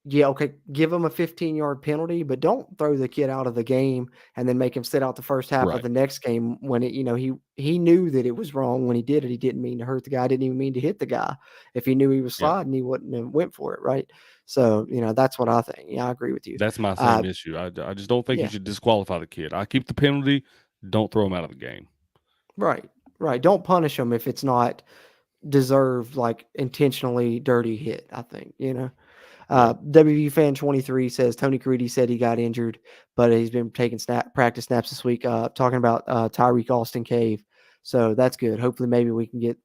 yeah, okay, give him a 15-yard penalty, but don't throw the kid out of the game and then make him sit out the first half of Right. the next game when he knew that it was wrong when he did it. He didn't mean to hurt the guy, didn't even mean to hit the guy. If he knew he was Yeah. sliding, he wouldn't have went for it, right? So, that's what I think. Yeah, I agree with you. That's my same issue. I just don't think you should disqualify the kid. I keep the penalty. Don't throw him out of the game. Right. Don't punish him if it's not deserved, like intentionally dirty hit, I think, WVU fan 23 says Tony Caridi said he got injured, but he's been taking practice snaps this week. Talking about Tyreek Austin Cave, so that's good. Hopefully, maybe we can get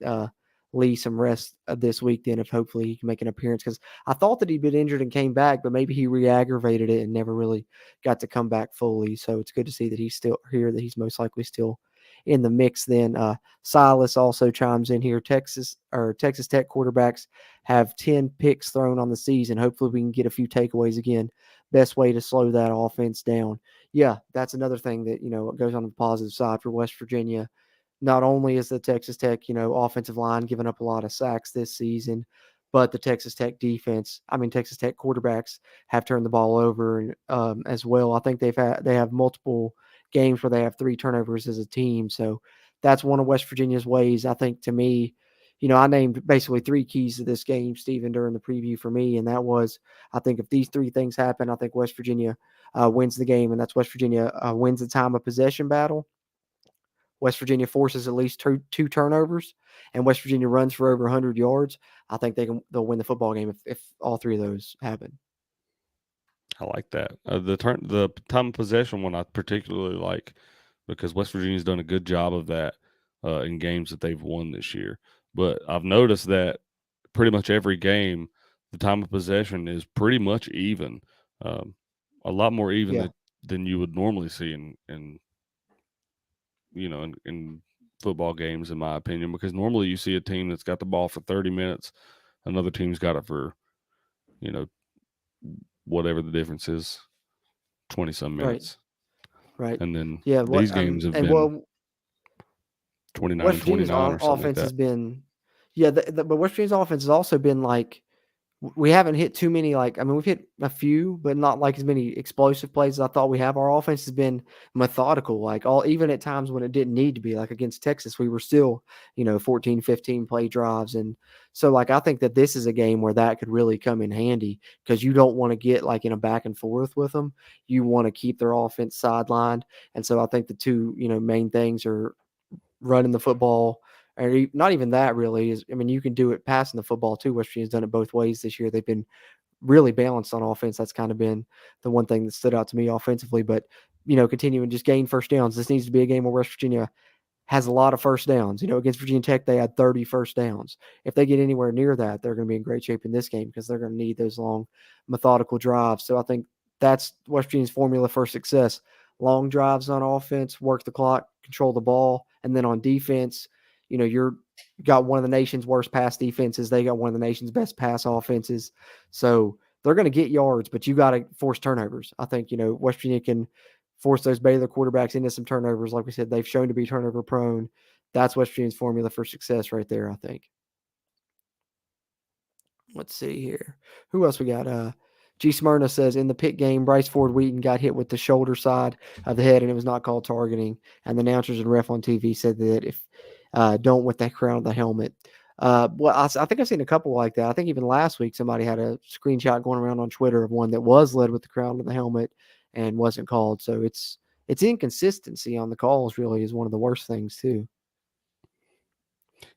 Lee some rest this week. Then, if hopefully he can make an appearance, because I thought that he'd been injured and came back, but maybe he re-aggravated it and never really got to come back fully. So it's good to see that he's still here. That he's most likely still in the mix. Then Silas also chimes in here. Texas Tech quarterbacks have 10 picks thrown on the season. Hopefully we can get a few takeaways again. Best way to slow that offense down. Yeah, that's another thing that, goes on the positive side for West Virginia. Not only is the Texas Tech, offensive line giving up a lot of sacks this season, but the Texas Tech quarterbacks have turned the ball over as well. I think they have multiple games where they have 3 turnovers as a team. So that's one of West Virginia's ways. I think, to me, I named basically 3 keys to this game, Stephen, during the preview for me. And that was, I think if these 3 things happen, I think West Virginia wins the game. And that's West Virginia wins the time of possession battle. West Virginia forces at least two turnovers, and West Virginia runs for over 100 yards. I think they'll win the football game if all 3 of those happen. I like that. The time of possession one I particularly like, because West Virginia's done a good job of that in games that they've won this year. But I've noticed that pretty much every game, the time of possession is pretty much even, a lot more even than you would normally see in football games, in my opinion, because normally you see a team that's got the ball for 30 minutes, another team's got it for, whatever the difference is, 20-some minutes. Right. And then these games have been 29, West Virginia's 29 or something offense like has that. been, but West Virginia's offense has also been like we haven't hit too many, like, I mean, we've hit a few, but not like as many explosive plays as I thought we have. Our offense has been methodical, like even at times when it didn't need to be, like against Texas, we were still, 14, 15 play drives. And so, like, I think that this is a game where that could really come in handy because you don't want to get like in a back and forth with them. You want to keep their offense sidelined. And so I think the two, main things are running the football, or not even that really is. I mean, you can do it passing the football too. West Virginia's done it both ways this year. They've been really balanced on offense. That's kind of been the one thing that stood out to me offensively. But continuing just gain first downs. This needs to be a game where West Virginia has a lot of first downs. Against Virginia Tech, they had 30 first downs. If they get anywhere near that, they're going to be in great shape in this game because they're going to need those long, methodical drives. So I think that's West Virginia's formula for success. Long drives on offense, work the clock, control the ball. And then on defense, you're got one of the nation's worst pass defenses. They got one of the nation's best pass offenses. So they're going to get yards, but you got to force turnovers. I think, West Virginia can force those Baylor quarterbacks into some turnovers. Like we said, they've shown to be turnover prone. That's West Virginia's formula for success right there, I think. Let's see here. Who else we got? G. Smyrna says, in the Pitt game, Bryce Ford Wheaton got hit with the shoulder side of the head, and it was not called targeting. And the announcers and ref on TV said that if don't with that crown of the helmet. Well, I think I've seen a couple like that. I think even last week somebody had a screenshot going around on Twitter of one that was led with the crown of the helmet and wasn't called. So it's inconsistency on the calls really is one of the worst things too.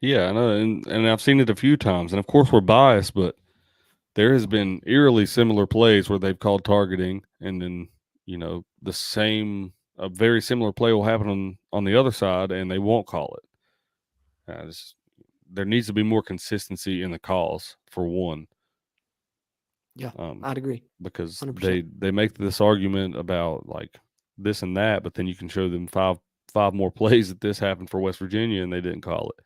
Yeah, I know, and I've seen it a few times, and of course we're biased, but there has been eerily similar plays where they've called targeting, and then a very similar play will happen on the other side, and they won't call it. There needs to be more consistency in the calls for one. Yeah, I'd agree. Because 100%. they make this argument about like this and that, but then you can show them five more plays that this happened for West Virginia and they didn't call it.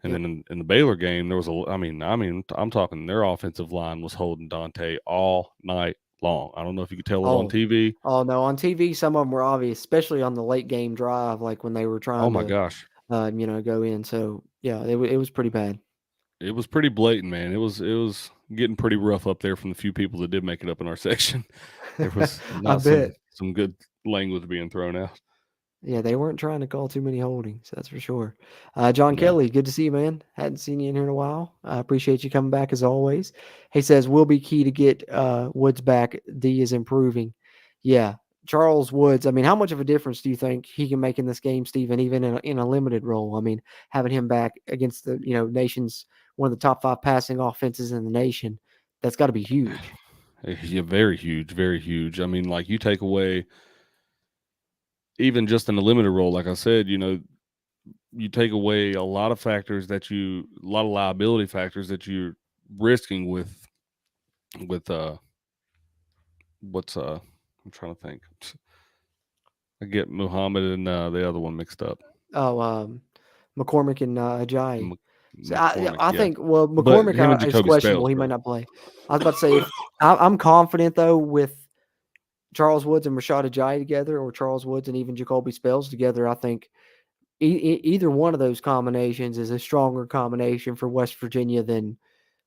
And then in the Baylor game, there was I'm talking their offensive line was holding Dante all night long. I don't know if you could tell it on TV. Oh no, on TV some of them were obvious, especially on the late game drive, like when they were trying my gosh, go in. So yeah, it was pretty bad. It was pretty blatant, man. It was getting pretty rough up there from the few people that did make it up in our section. There was not some good language being thrown out. Yeah, they weren't trying to call too many holdings, that's for sure. John Kelly, good to see you, man. Hadn't seen you in here in a while. I appreciate you coming back as always. He says, will be key to get Woods back. D is improving. Yeah, Charles Woods, I mean, how much of a difference do you think he can make in this game, Stephen, even in a limited role? I mean, having him back against the, nation's one of the top 5 passing offenses in the nation, that's got to be huge. Yeah, very huge, very huge. I mean, like you take away even just in a limited role, like I said, you take away a lot of factors a lot of liability factors that you're risking with what's I'm trying to think. I get Muhammad and the other one mixed up. Oh, McCormick and Ajayi. So I think, well, McCormick is questionable. He might not play. I was about to say, I'm confident, though, with Charles Woods and Rashad Ajayi together, or Charles Woods and even Jacoby Spells together. I think either one of those combinations is a stronger combination for West Virginia than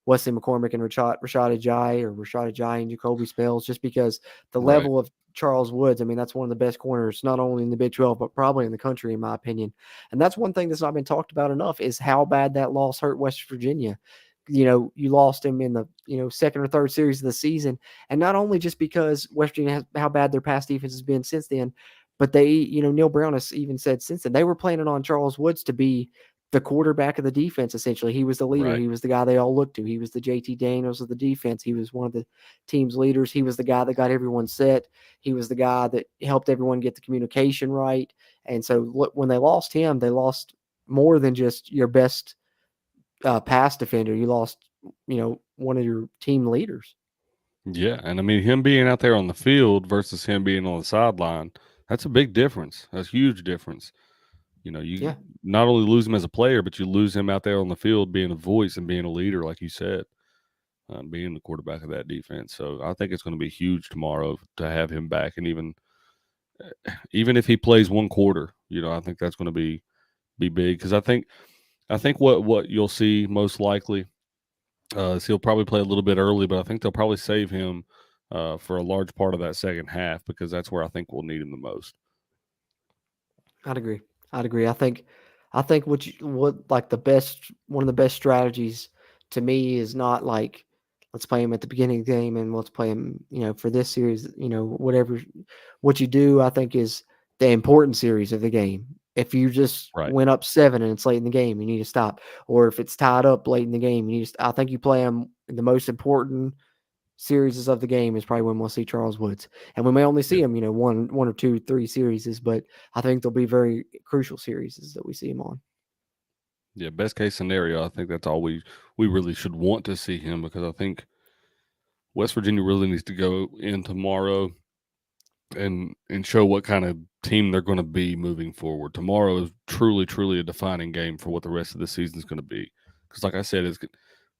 Wesley McCormick and Rashad Ajayi, or Rashad Ajayi and Jacoby Spells, just because the level of Charles Woods, I mean, that's one of the best corners, not only in the Big 12, but probably in the country, in my opinion. And that's one thing that's not been talked about enough is how bad that loss hurt West Virginia. You lost him in the, second or third series of the season. And not only just because West Virginia has how bad their pass defense has been since then, but they, Neil Brown has even said since then, they were planning on Charles Woods to be the quarterback of the defense, essentially. He was the leader. Right. He was the guy they all looked to. He was the JT Daniels of the defense. He was one of the team's leaders. He was the guy that got everyone set. He was the guy that helped everyone get the communication right. And so when they lost him, they lost more than just your best pass defender. You lost, one of your team leaders. Yeah, and I mean, him being out there on the field versus him being on the sideline, that's a big difference. That's a huge difference. You not only lose him as a player, but you lose him out there on the field being a voice and being a leader, like you said, being the quarterback of that defense. So I think it's going to be huge tomorrow to have him back. And even if he plays one quarter, I think that's going to be big, because I think what you'll see most likely So he'll probably play a little bit early, but I think they'll probably save him for a large part of that second half because that's where I think we'll need him the most. I'd agree. I think like one of the best strategies to me is not like let's play him at the beginning of the game and let's play him, for this series, whatever. What you do, I think, is the important series of the game. If you just Right. went up 7 and it's late in the game, you need to stop. Or if it's tied up late in the game, I think you play him in the most important series of the game is probably when we'll see Charles Woods. And we may only see him, one or two, 3 series, but I think there'll be very crucial series that we see him on. Yeah, best case scenario, I think that's all we really should want to see him because I think West Virginia really needs to go in tomorrow and show what kind of team they're going to be moving forward. Tomorrow is truly a defining game for what the rest of the season is going to be. Because like I said,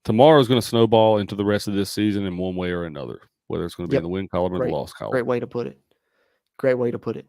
tomorrow is going to snowball into the rest of this season in one way or another, whether it's going to be in the win column or the loss column. Great way to put it.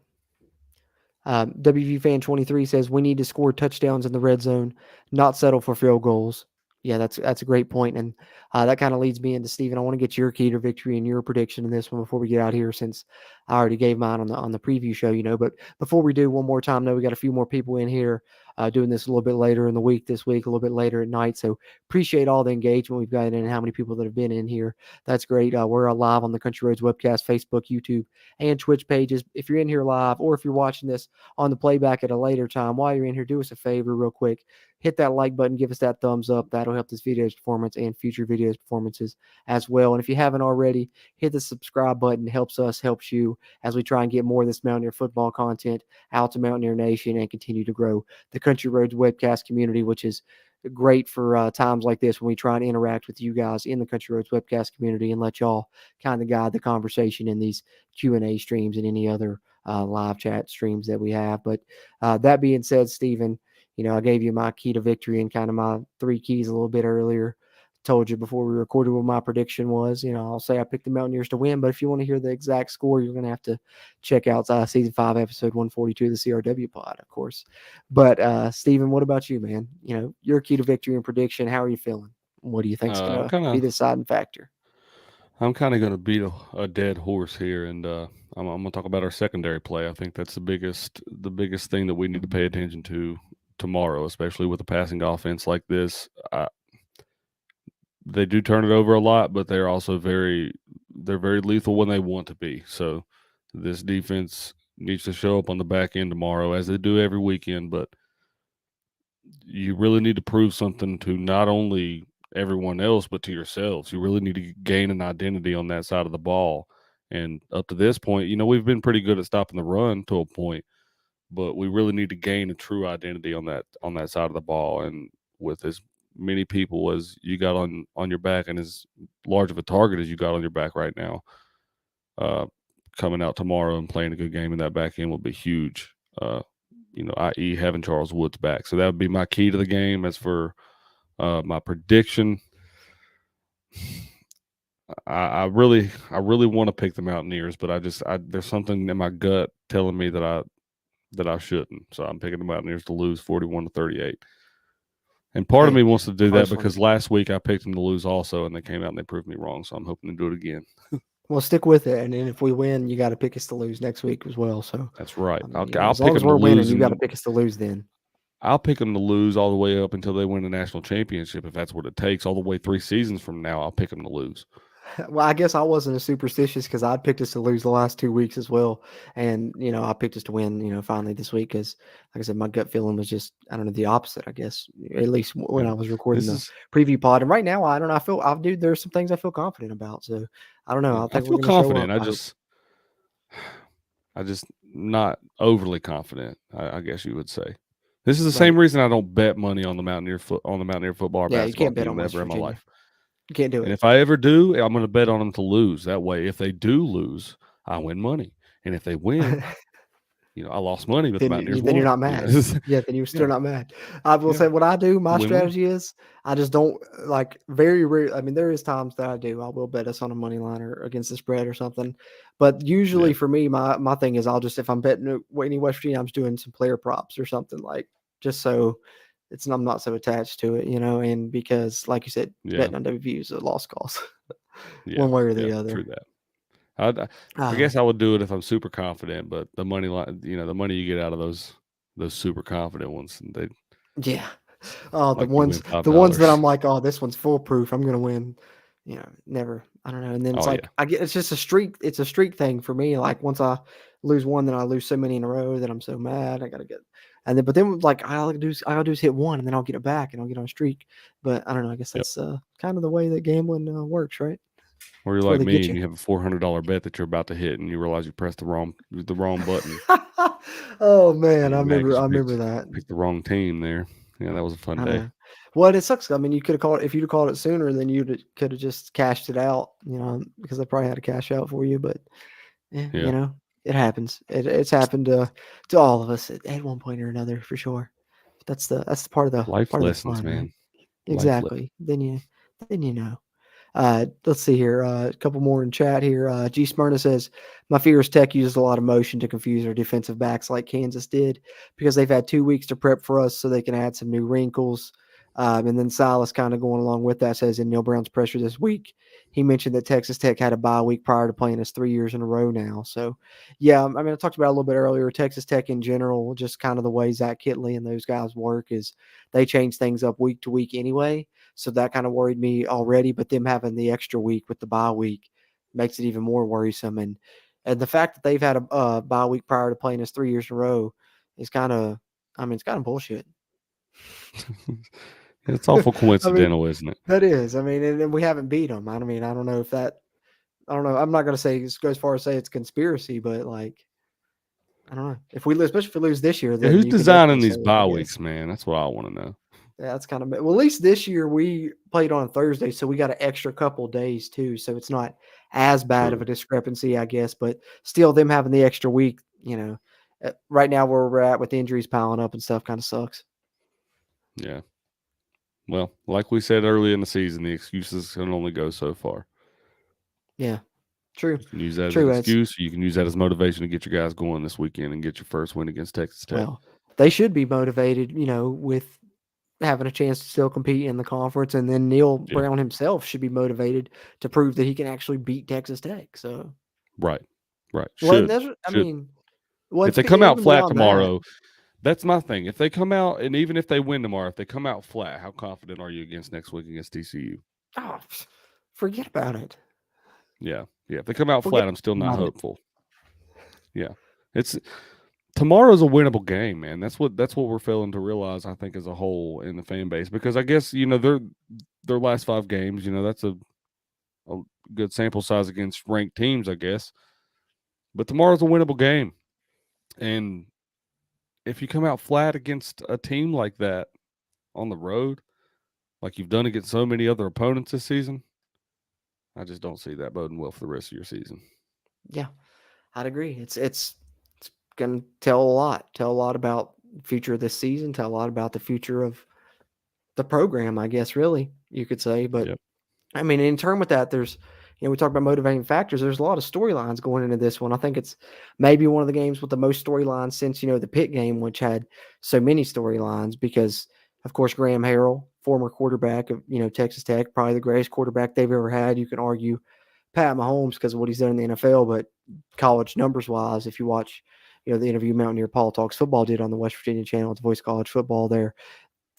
WV Fan 23 says we need to score touchdowns in the red zone, not settle for field goals. Yeah, that's a great point, and that kind of leads me into Stephen. I want to get your key to victory and your prediction in this one before we get out here, since I already gave mine on the preview show. But before we do, one more time, we got a few more people in here doing this a little bit later in the week this week, a little bit later at night. So appreciate all the engagement we've got in and how many people that have been in here. That's great. We're live on the Country Roads webcast, Facebook, YouTube, and Twitch pages. If you're in here live or if you're watching this on the playback at a later time, while you're in here, do us a favor real quick. Hit that like button, give us that thumbs up. That'll help this video's performance and future videos performances as well. And if you haven't already, hit the subscribe button. It helps us, helps you as we try and get more of this Mountaineer football content out to Mountaineer Nation and continue to grow the Country Roads webcast community, which is great for times like this when we try and interact with you guys in the Country Roads webcast community and let y'all kind of guide the conversation in these Q&A streams and any other live chat streams that we have. But that being said, Stephen, I gave you my key to victory and kind of my 3 keys a little bit earlier. Told you before we recorded what my prediction was. I'll say I picked the Mountaineers to win, but if you want to hear the exact score, you're going to have to check out season 5, episode 142 of the CRW pod, of course. But Stephen, what about you, man? Your key to victory and prediction. How are you feeling? What do you think is going to be the deciding factor? I'm kind of going to beat a dead horse here, and I'm going to talk about our secondary play. I think that's the biggest thing that we need to pay attention to tomorrow, especially with a passing offense like this. They do turn it over a lot, but they're also very lethal when they want to be. So this defense needs to show up on the back end tomorrow, as they do every weekend. But you really need to prove something to not only everyone else, but to yourselves. You really need to gain an identity on that side of the ball. And up to this point, we've been pretty good at stopping the run to a point, but we really need to gain a true identity on that side of the ball. And with as many people as you got on your back and as large of a target as you got on your back right now, coming out tomorrow and playing a good game in that back end will be huge, i.e. having Charles Woods back. So that would be my key to the game. As for my prediction, I really want to pick the Mountaineers, but there's something in my gut telling me that I shouldn't. So I'm picking the Mountaineers to lose 41-38. And part of me wants to do that because last week I picked them to lose also, and they came out and they proved me wrong. So I'm hoping to do it again. Well, stick with it, and then if we win, you got to pick us to lose next week as well. So that's right. I'll as long as we're winning, you got to pick us to lose. Then I'll pick them to lose all the way up until they win a national championship, if that's what it takes. All the way 3 seasons from now, I'll pick them to lose. Well, I guess I wasn't as superstitious because I'd picked us to lose the last 2 weeks as well. And, I picked us to win, finally this week because, like I said, my gut feeling was just, I don't know, the opposite, I guess, at least when I was recording the preview pod. And right now, I don't know, dude, there's some things I feel confident about. So, I don't know. I feel confident. I just not overly confident, I guess you would say. This is the same reason I don't bet money on the Mountaineer football or basketball you can't bet on ever in my life. You can't do it. And if I ever do, I'm going to bet on them to lose. That way, if they do lose, I win money. And if they win, I lost money with the Mountaineers. Then you're not mad. Then you're still not mad. I will say what I do, my strategy is I just don't very rare. I mean, there is times that I do. I will bet us on a money line or against the spread or something. But usually for me, my thing is if I'm betting any West Virginia, I'm just doing some player props or something just so I'm not so attached to it, and because like you said, Yeah. betting on WVU is a lost cause, Yeah. one way or the Yeah, other. true that. I guess I would do it if I'm super confident, but the money line, the money you get out of those super confident ones, Yeah. Oh, like you win the ones that $5. I'm like, oh, this one's foolproof. I'm gonna win. Never. I don't know. And then it's Oh, like it's just a streak. It's a streak thing for me. Like once I lose one, then I lose so many in a row that I'm so mad. I gotta get. And then, but then like all I gotta do is hit one, and then I'll get it back, and I'll get on a streak. But I don't know. I guess Yep. that's kind of the way that gambling works, right? Or you're That's where like they me get and you have a $400 bet that you're about to hit, and you realize you pressed the wrong button. Oh man, And I you're mad 'cause remember that. picked the wrong team there. Yeah, that was a fun I day. know. Well, it sucks. I mean, you could have called if you'd have called it sooner, then you could have just cashed it out, because I probably had to cash out for you. But Yeah. it happens. It's happened to all of us at one point or another for sure. That's the part of the Life lessons, fun, right? man. Exactly. Then you know. Let's see here. A couple more in chat here. G Smyrna says, "My fear is Tech uses a lot of motion to confuse their defensive backs like Kansas did because they've had 2 weeks to prep for us, so they can add some new wrinkles." And then Silas kind of going along with that says, "In Neil Brown's pressure this week, he mentioned that Texas Tech had a bye week prior to playing us 3 years in a row now." So, yeah, I mean, I talked about it a little bit earlier. Texas Tech in general, just kind of the way Zach Kitley and those guys work is they change things up week to week anyway. So that kind of worried me already, but them having the extra week with the bye week makes it even more worrisome. And the fact that they've had a bye week prior to playing us 3 years in a row is it's kind of bullshit. It's awful I coincidental, isn't it? that is. And we haven't beat them. I don't know if that. I don't know. I'm not going to go as far as say it's conspiracy, but like, I don't know. If we lose, especially if we lose this year, Yeah, then who's you can designing definitely these say, I bye guess. weeks, man? That's what I want to know. Yeah, that's kind of well. At least this year we played on Thursday, so we got an extra couple days too. So it's not as bad of True. a discrepancy, I guess. But still, them having the extra week, right now where we're at with injuries piling up and stuff, kind of sucks. Yeah. Well, like we said early in the season, the excuses can only go so far. Yeah, true. You can use that as True. an excuse. You can use that as motivation to get your guys going this weekend and get your first win against Texas Tech. Well, they should be motivated, with having a chance to still compete in the conference, and then Neil Brown himself should be motivated to prove that he can actually beat Texas Tech. So Right. well, Should. if they come out flat tomorrow, that's my thing. If they come out, and even if they win tomorrow, if they come out flat, how confident are you against next week against TCU? Oh, forget about it. Yeah. If they come out flat, I'm still not about it. hopeful. Yeah. Tomorrow's a winnable game, man. That's what we're failing to realize, I think, as a whole in the fan base. Because I guess, their last 5 games, that's a good sample size against ranked teams, I guess. But tomorrow's a winnable game. And if you come out flat against a team like that on the road, like you've done against so many other opponents this season, I just don't see that boding well for the rest of your season. Yeah, I'd agree. It's going to tell a lot about the future of this season, tell a lot about the future of the program, I guess, really, you could say. But, Yep. In turn with that, there's, we talk about motivating factors. There's a lot of storylines going into this one. I think it's maybe one of the games with the most storylines since, the Pitt game, which had so many storylines because, of course, Graham Harrell, former quarterback of, Texas Tech, probably the greatest quarterback they've ever had. You can argue Pat Mahomes because of what he's done in the NFL, but college numbers wise, if you watch, the interview Mountaineer Paul Talks Football did on the West Virginia channel at the Voice of College Football there,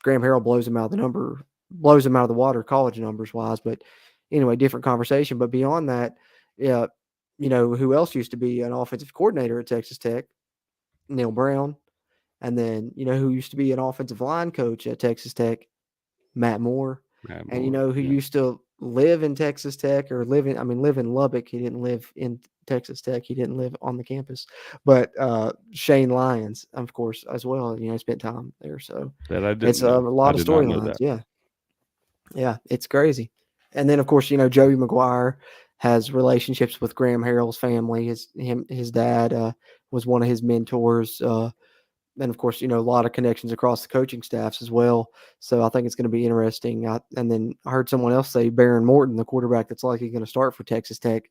Graham Harrell blows him out of the water college numbers wise. But anyway, different conversation. But beyond that, who else used to be an offensive coordinator at Texas Tech? Neil Brown. And then, who used to be an offensive line coach at Texas Tech? Matt Moore. And who used to live in Texas Tech or live in Lubbock. He didn't live in Texas Tech. He didn't live on the campus. But Shane Lyons, of course, as well, spent time there. So it's a lot of storylines. Yeah. Yeah, it's crazy. And then, of course, Joey McGuire has relationships with Graham Harrell's family. His dad was one of his mentors. And of course, a lot of connections across the coaching staffs as well. So I think it's going to be interesting. And then I heard someone else say Baron Morton, the quarterback that's likely going to start for Texas Tech,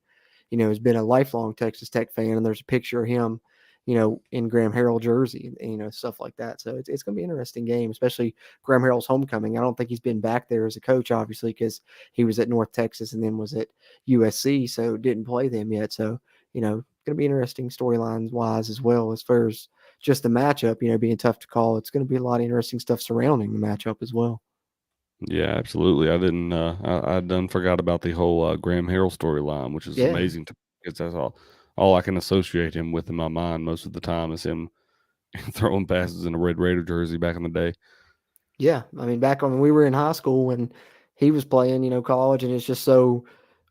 has been a lifelong Texas Tech fan. And there's a picture of him, in Graham Harrell jersey, and, stuff like that. So it's going to be an interesting game, especially Graham Harrell's homecoming. I don't think he's been back there as a coach, obviously, because he was at North Texas and then was at USC, so didn't play them yet. So, going to be interesting storylines wise as well as far as just the matchup, being tough to call. It's going to be a lot of interesting stuff surrounding the matchup as well. Yeah, absolutely. I didn't. I done forgot about the whole Graham Harrell storyline, which is amazing to because that's all I can associate him with in my mind most of the time is him throwing passes in a Red Raider jersey back in the day. Yeah, I mean, back when we were in high school when he was playing, college, and it's just so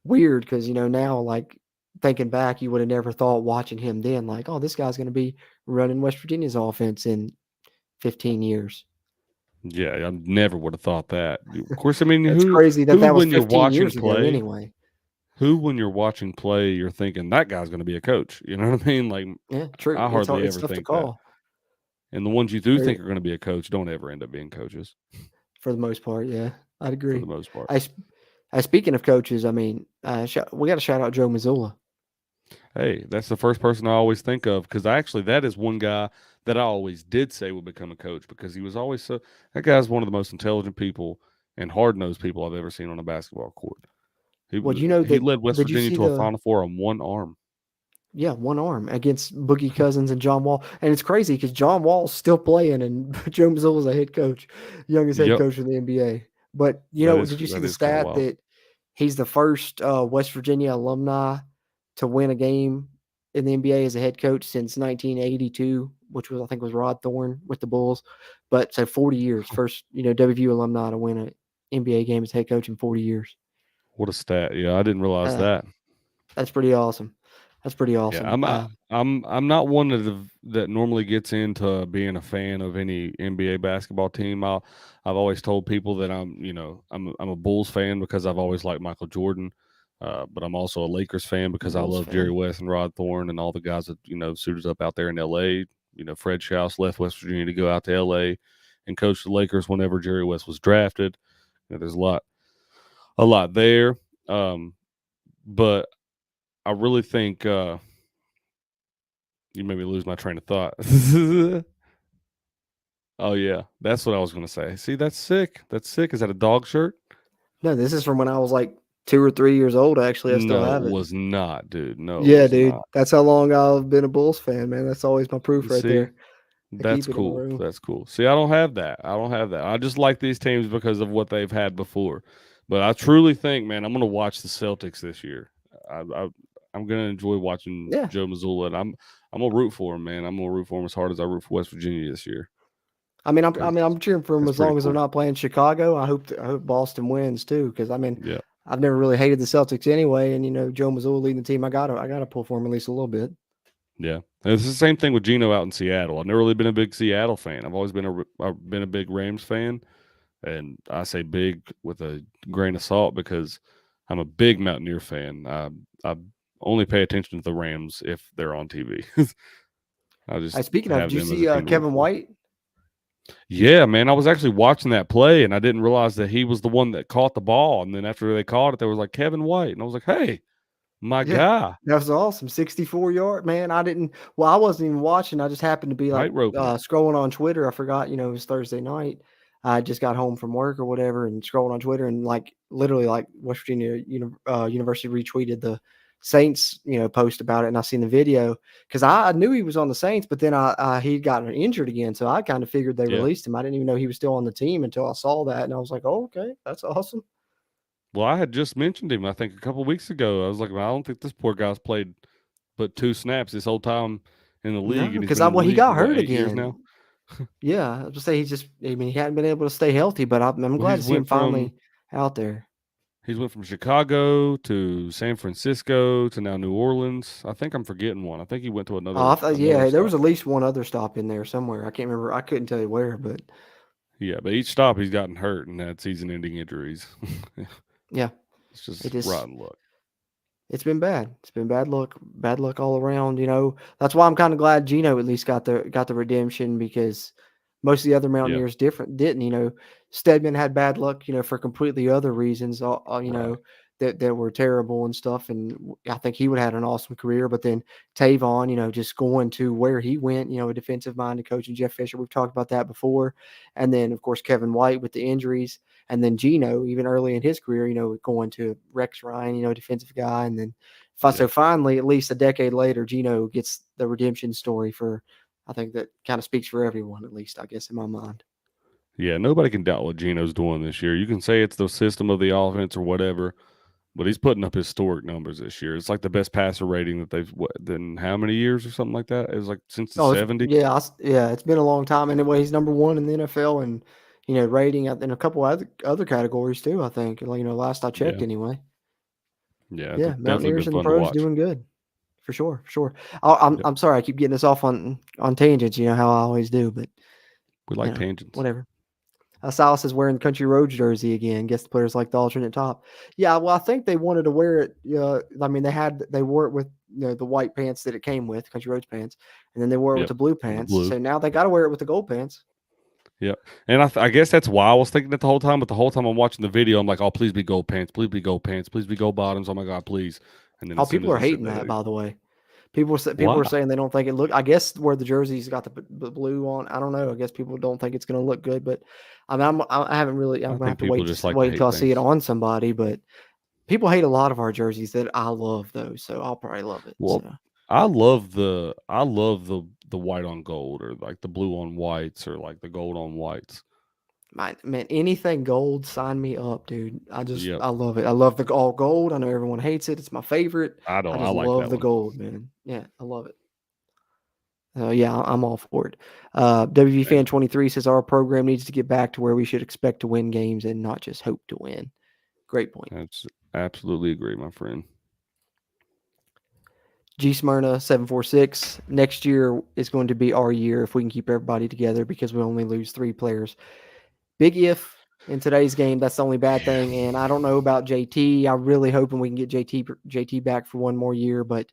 weird because now like thinking back, you would have never thought watching him then like, oh, this guy's going to be running West Virginia's offense in 15 years. Yeah, I never would have thought that. Of course, I mean, It's who crazy that was when you're 15 watching years ago play, anyway. who when you're watching play, you're thinking that guy's going to be a coach. You know what I mean? Like, Yeah, true. I hardly It's ever tough to think that. call And the ones you do think are going to be a coach don't ever end up being coaches for the most part. Yeah, I'd for agree. the most part. Speaking of coaches, I mean, we got to shout out Joe Mazzulla. Hey, that's the first person I always think of because that is one guy that I always did say would become a coach because he was always that guy's one of the most intelligent people and hard-nosed people I've ever seen on a basketball court. He led West Virginia to a Final Four on one arm. Yeah, one arm against Boogie Cousins and John Wall. And it's crazy because John Wall's still playing and Joe Mazzulla's a head coach, youngest head coach in the NBA. But, did you see the stat that he's the first West Virginia alumni to win a game in the NBA as a head coach since 1982, which I think was Rod Thorne with the Bulls. But so 40 years, first, WVU alumni to win an NBA game as head coach in 40 years. What a stat. Yeah, I didn't realize that. That's pretty awesome. That's pretty awesome. Yeah, I'm not one that normally gets into being a fan of any NBA basketball team. I've always told people that I'm a Bulls fan because I've always liked Michael Jordan, but I'm also a Lakers fan because I love Jerry West and Rod Thorne and all the guys that suited up out there in L.A. Fred Schaus left West Virginia to go out to L.A. and coach the Lakers whenever Jerry West was drafted. There's a lot there, but I really think you made me lose my train of thought. Oh, yeah. That's what I was going to say. See, that's sick. That's sick. Is that a dog shirt? No, this is from when I was like 2 or 3 years old, actually. I still have it. No, it was not, dude. No. Yeah, dude. Not. That's how long I've been a Bulls fan, man. That's always my proof right there. That's cool. That's cool. See, I don't have that. I just like these teams because of what they've had before. But I truly think, man, I'm going to watch the Celtics this year. I'm gonna enjoy watching Joe Mazzulla, and I'm gonna root for him, man. I'm gonna root for him as hard as I root for West Virginia this year. I'm cheering for him as long as they're not playing Chicago. I hope Boston wins too, because I've never really hated the Celtics anyway, and Joe Mazzulla leading the team, I gotta pull for him at least a little bit. Yeah, and it's the same thing with Gino out in Seattle. I've never really been a big Seattle fan. I've always been a big Rams fan, and I say big with a grain of salt because I'm a big Mountaineer fan. I only pay attention to the Rams if they're on TV. Speaking of, did you see Kevin White? Yeah, man. I was actually watching that play, and I didn't realize that he was the one that caught the ball. And then after they caught it, there was like Kevin White, and I was like, "Hey, my guy!" That was awesome. 64-yard, man. I wasn't even watching. I just happened to be like scrolling on Twitter. I forgot, it was Thursday night. I just got home from work or whatever, and scrolled on Twitter, and literally West Virginia University retweeted the Saints, post about it, and I seen the video because I knew he was on the Saints, but then he'd gotten injured again, so I kind of figured they released him. I didn't even know he was still on the team until I saw that, and I was like, "Oh, okay, that's awesome." Well, I had just mentioned him, I think, a couple of weeks ago. I was like, "I don't think this poor guy's played but 2 snaps this whole time in the league." Because he got hurt again now. Yeah, I was just say he hadn't been able to stay healthy, but I'm glad to see him finally out there. He's went from Chicago to San Francisco to now New Orleans. I think I'm forgetting one. I think he went to another. There was at least one other stop in there somewhere. I can't remember. I couldn't tell you where, but yeah, but each stop he's gotten hurt and had season-ending injuries. Yeah, it's just rotten luck. It's been bad. It's been bad luck all around. That's why I'm kind of glad Gino at least got the redemption because most of the other Mountaineers didn't. Stedman had bad luck, for completely other reasons. that were terrible and stuff. And I think he would have had an awesome career. But then Tavon, just going to where he went, a defensive minded coach, and Jeff Fisher, we've talked about that before. And then, of course, Kevin White with the injuries. And then Geno, even early in his career, going to Rex Ryan, defensive guy. And then so finally, at least a decade later, Geno gets the redemption story for, I think that kind of speaks for everyone, at least, I guess, in my mind. Yeah, nobody can doubt what Geno's doing this year. You can say it's the system of the offense or whatever, but he's putting up historic numbers this year. It's like the best passer rating that they've in how many years or something like that? It was like since the 70s. Yeah, it's been a long time. Anyway, he's number one in the NFL and rating in a couple other categories too. I think last I checked anyway. Yeah, Mountaineers and the pros doing good for sure. I'm sorry I keep getting us off on tangents. How I always do, but we like tangents. Whatever. Silas is wearing the Country Roads jersey again. Guess the players like the alternate top. Yeah, well, I think they wanted to wear it. I mean, they wore it with the white pants that it came with, Country Roads pants, and then they wore it with the blue pants. So now they got to wear it with the gold pants. Yeah, and I guess that's why I was thinking that the whole time. But the whole time I'm watching the video, I'm like, "Oh, please be gold pants, please be gold pants, please be gold bottoms. Oh my God, please!" And then people are hating that, by the way. People are saying they don't think it look. I guess where the jersey's got the blue on, I don't know. I guess people don't think it's going to look good, but I haven't really. I'm going to have to wait till I see it on somebody. But people hate a lot of our jerseys that I love, though, so I'll probably love it. Well, so. I love the white on gold, or like the blue on whites, or like the gold on whites. Man, anything gold, sign me up, dude. I love it. I love the all gold. I know everyone hates it. It's my favorite. I love the gold, man. Yeah, I love it. I'm all for it. WV Fan 23 says our program needs to get back to where we should expect to win games and not just hope to win. Great point. That's absolutely agree, my friend. G Smyrna 746. Next year is going to be our year if we can keep everybody together because we only lose 3 players. Big if in today's game. That's the only bad thing. And I don't know about JT. I'm really hoping we can get JT back for one more year, but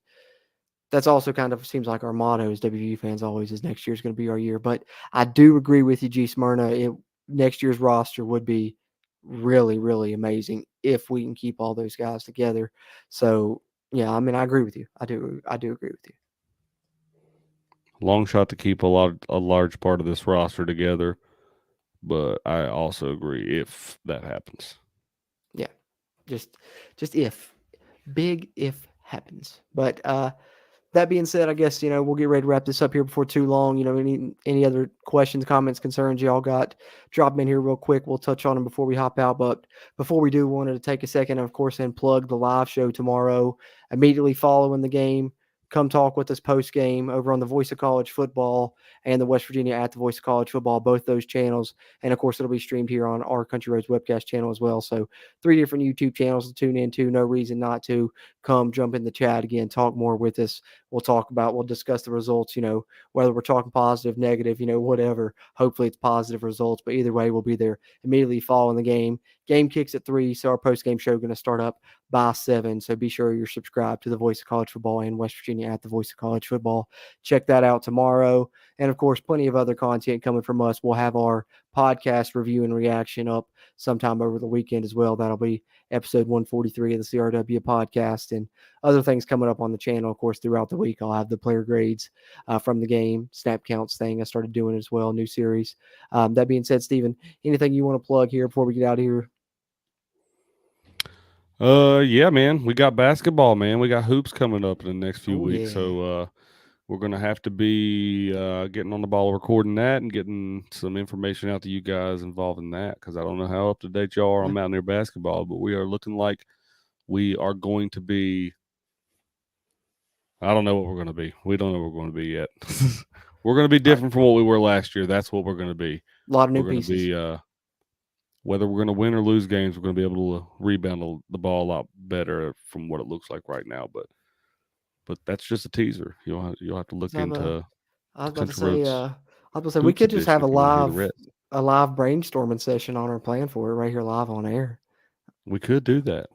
that's also kind of seems like our motto as WVU fans always is next year is going to be our year. But I do agree with you, G Smyrna. Next year's roster would be really, really amazing if we can keep all those guys together. So, yeah, I mean, I agree with you. I do agree with you. Long shot to keep a large part of this roster together. But I also agree if that happens. Yeah, just if. Big if happens. But that being said, I guess, we'll get ready to wrap this up here before too long. Any other questions, comments, concerns y'all got, drop them in here real quick. We'll touch on them before we hop out. But before we do, wanted to take a second, of course, and plug the live show tomorrow, immediately following the game. Come talk with us post-game over on the Voice of College Football and the West Virginia at the Voice of College Football, both those channels. And, of course, it'll be streamed here on our Country Roads webcast channel as well. So 3 different YouTube channels to tune into. No reason not to. Come jump in the chat again, talk more with us. We'll discuss the results, whether we're talking positive, negative, whatever. Hopefully it's positive results. But either way, we'll be there immediately following the game. Game kicks at 3, so our post-game show going to start up by 7. So be sure you're subscribed to the Voice of College Football and West Virginia at the Voice of College Football. Check that out tomorrow. And, of course, plenty of other content coming from us. We'll have our podcast review and reaction up sometime over the weekend as well. That'll be episode 143 of the CRW podcast and other things coming up on the channel. Of course, throughout the week, I'll have the player grades from the game, snap counts thing I started doing as well, new series. That being said, Stephen, anything you want to plug here before we get out of here? Yeah, man. We got basketball, man. We got hoops coming up in the next few weeks. Yeah. So we're gonna have to be getting on the ball, recording that, and getting some information out to you guys involving that. Because I don't know how up to date y'all are on Mountaineer basketball, but we are looking like we are going to be. I don't know what we're going to be. We don't know what we're going to be yet. We're going to be different from what we were last year. That's what we're going to be. A lot of new pieces. Whether we're going to win or lose games, we're going to be able to rebound the ball a lot better from what it looks like right now. But that's just a teaser. You'll have to look into. I was about to say we could just have a live brainstorming session on our plan for it right here live on air. We could do that.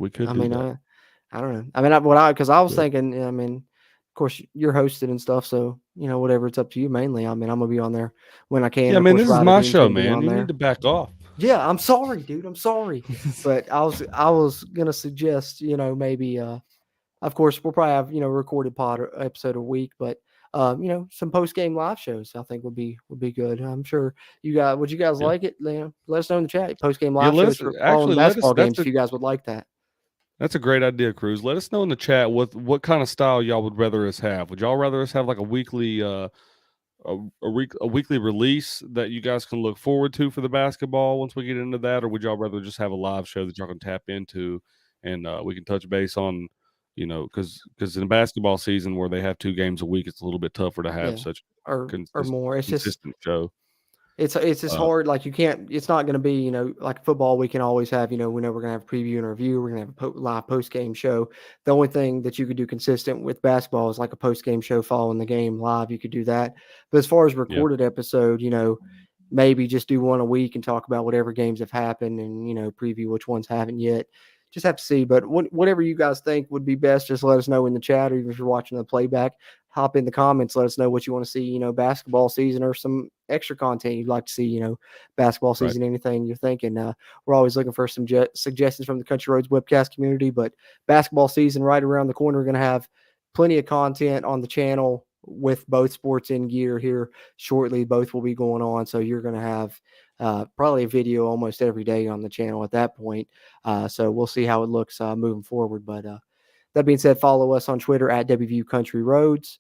I don't know. Because I was thinking. Of course, you're hosted and stuff, so whatever. It's up to you mainly. I'm gonna be on there when I can. Yeah, this is my show, man. You need to back off. Yeah, I'm sorry, dude. I'm sorry. But I was gonna suggest, maybe of course we'll probably have, recorded pod or episode a week, but some post game live shows I think would be good. I'm sure would you guys Yeah. like it? Let us know in the chat. Post game Yeah, live shows for following the let us. basketball games if you guys would like that. That's a great idea, Cruz. Let us know in the chat what kind of style y'all would rather us have. Would y'all rather us have like a weekly a weekly release that you guys can look forward to for the basketball once we get into that, or would y'all rather just have a live show that y'all can tap into and we can touch base on, because in basketball season where they have 2 games a week, it's a little bit tougher to have Yeah. such Or more. It's just consistent show. It's just Uh, hard. Like it's not going to be, like football. We can always have, we know we're going to have a preview and a review. We're going to have a live post game show. The only thing that you could do consistent with basketball is like a post game show following the game live. You could do that. But as far as yeah, recorded episode, maybe just do one a week and talk about whatever games have happened and, preview which ones haven't yet. Just have to see. But whatever you guys think would be best, just let us know in the chat, or even if you're watching the playback, hop in the comments. Let us know what you want to see, basketball season or some extra content you'd like to see, basketball right. season, anything you're thinking. We're always looking for some suggestions from the Country Roads webcast community, but basketball season right around the corner. We're going to have plenty of content on the channel with both sports in gear here shortly. Both will be going on. So you're going to have probably a video almost every day on the channel at that point. So we'll see how it looks moving forward. But that being said, follow us on Twitter at WVU Country Roads.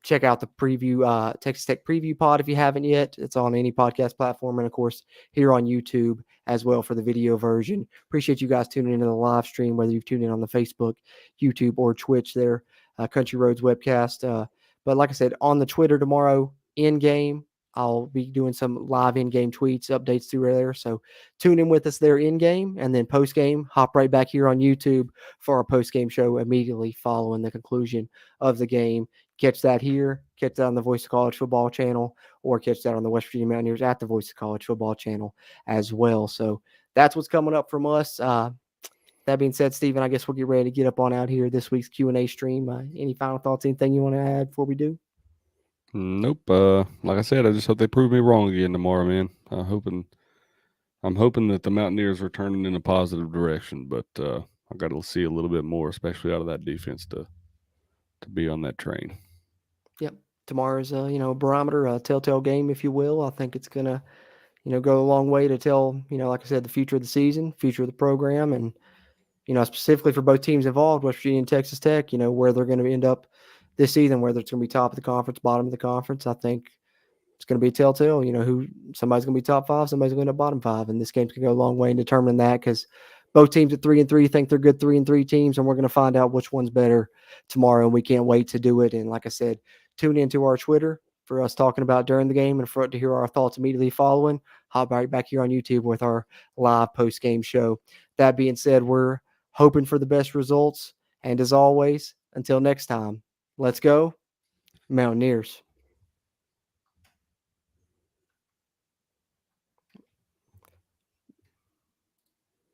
Check out the preview, Texas Tech preview pod if you haven't yet. It's on any podcast platform, and of course here on YouTube as well for the video version. Appreciate you guys tuning into the live stream, whether you've tuned in on the Facebook, YouTube, or Twitch there, Country Roads webcast. But like I said, on the Twitter tomorrow, in game, I'll be doing some live in-game tweets, updates through there. So tune in with us there in game, and then post game, hop right back here on YouTube for our post game show immediately following the conclusion of the game. Catch that here, catch that on the Voice of College Football channel, or catch that on the West Virginia Mountaineers at the Voice of College Football channel as well. So that's what's coming up from us. That being said, Stephen, I guess we'll get ready to get up on out here this week's Q&A stream. Any final thoughts, anything you want to add before we do? Nope. Like I said, I just hope they prove me wrong again tomorrow, man. I'm hoping that the Mountaineers are turning in a positive direction, but I got to see a little bit more, especially out of that defense, to be on that train. Yep. Tomorrow's a barometer, a telltale game, if you will. I think it's gonna, go a long way to tell, like I said, the future of the season, future of the program, and specifically for both teams involved, West Virginia and Texas Tech, where they're going to end up this season, whether it's going to be top of the conference, bottom of the conference. I think it's going to be a telltale, who somebody's going to be top 5, somebody's going to bottom 5, and this game's going to go a long way in determining that, because both teams at 3-3 think they're good 3-3 teams, and we're going to find out which one's better tomorrow, and we can't wait to do it. And like I said, tune into our Twitter for us talking about during the game and for to hear our thoughts immediately following. Hop right back here on YouTube with our live post-game show. That being said, we're hoping for the best results, and as always, until next time, let's go Mountaineers.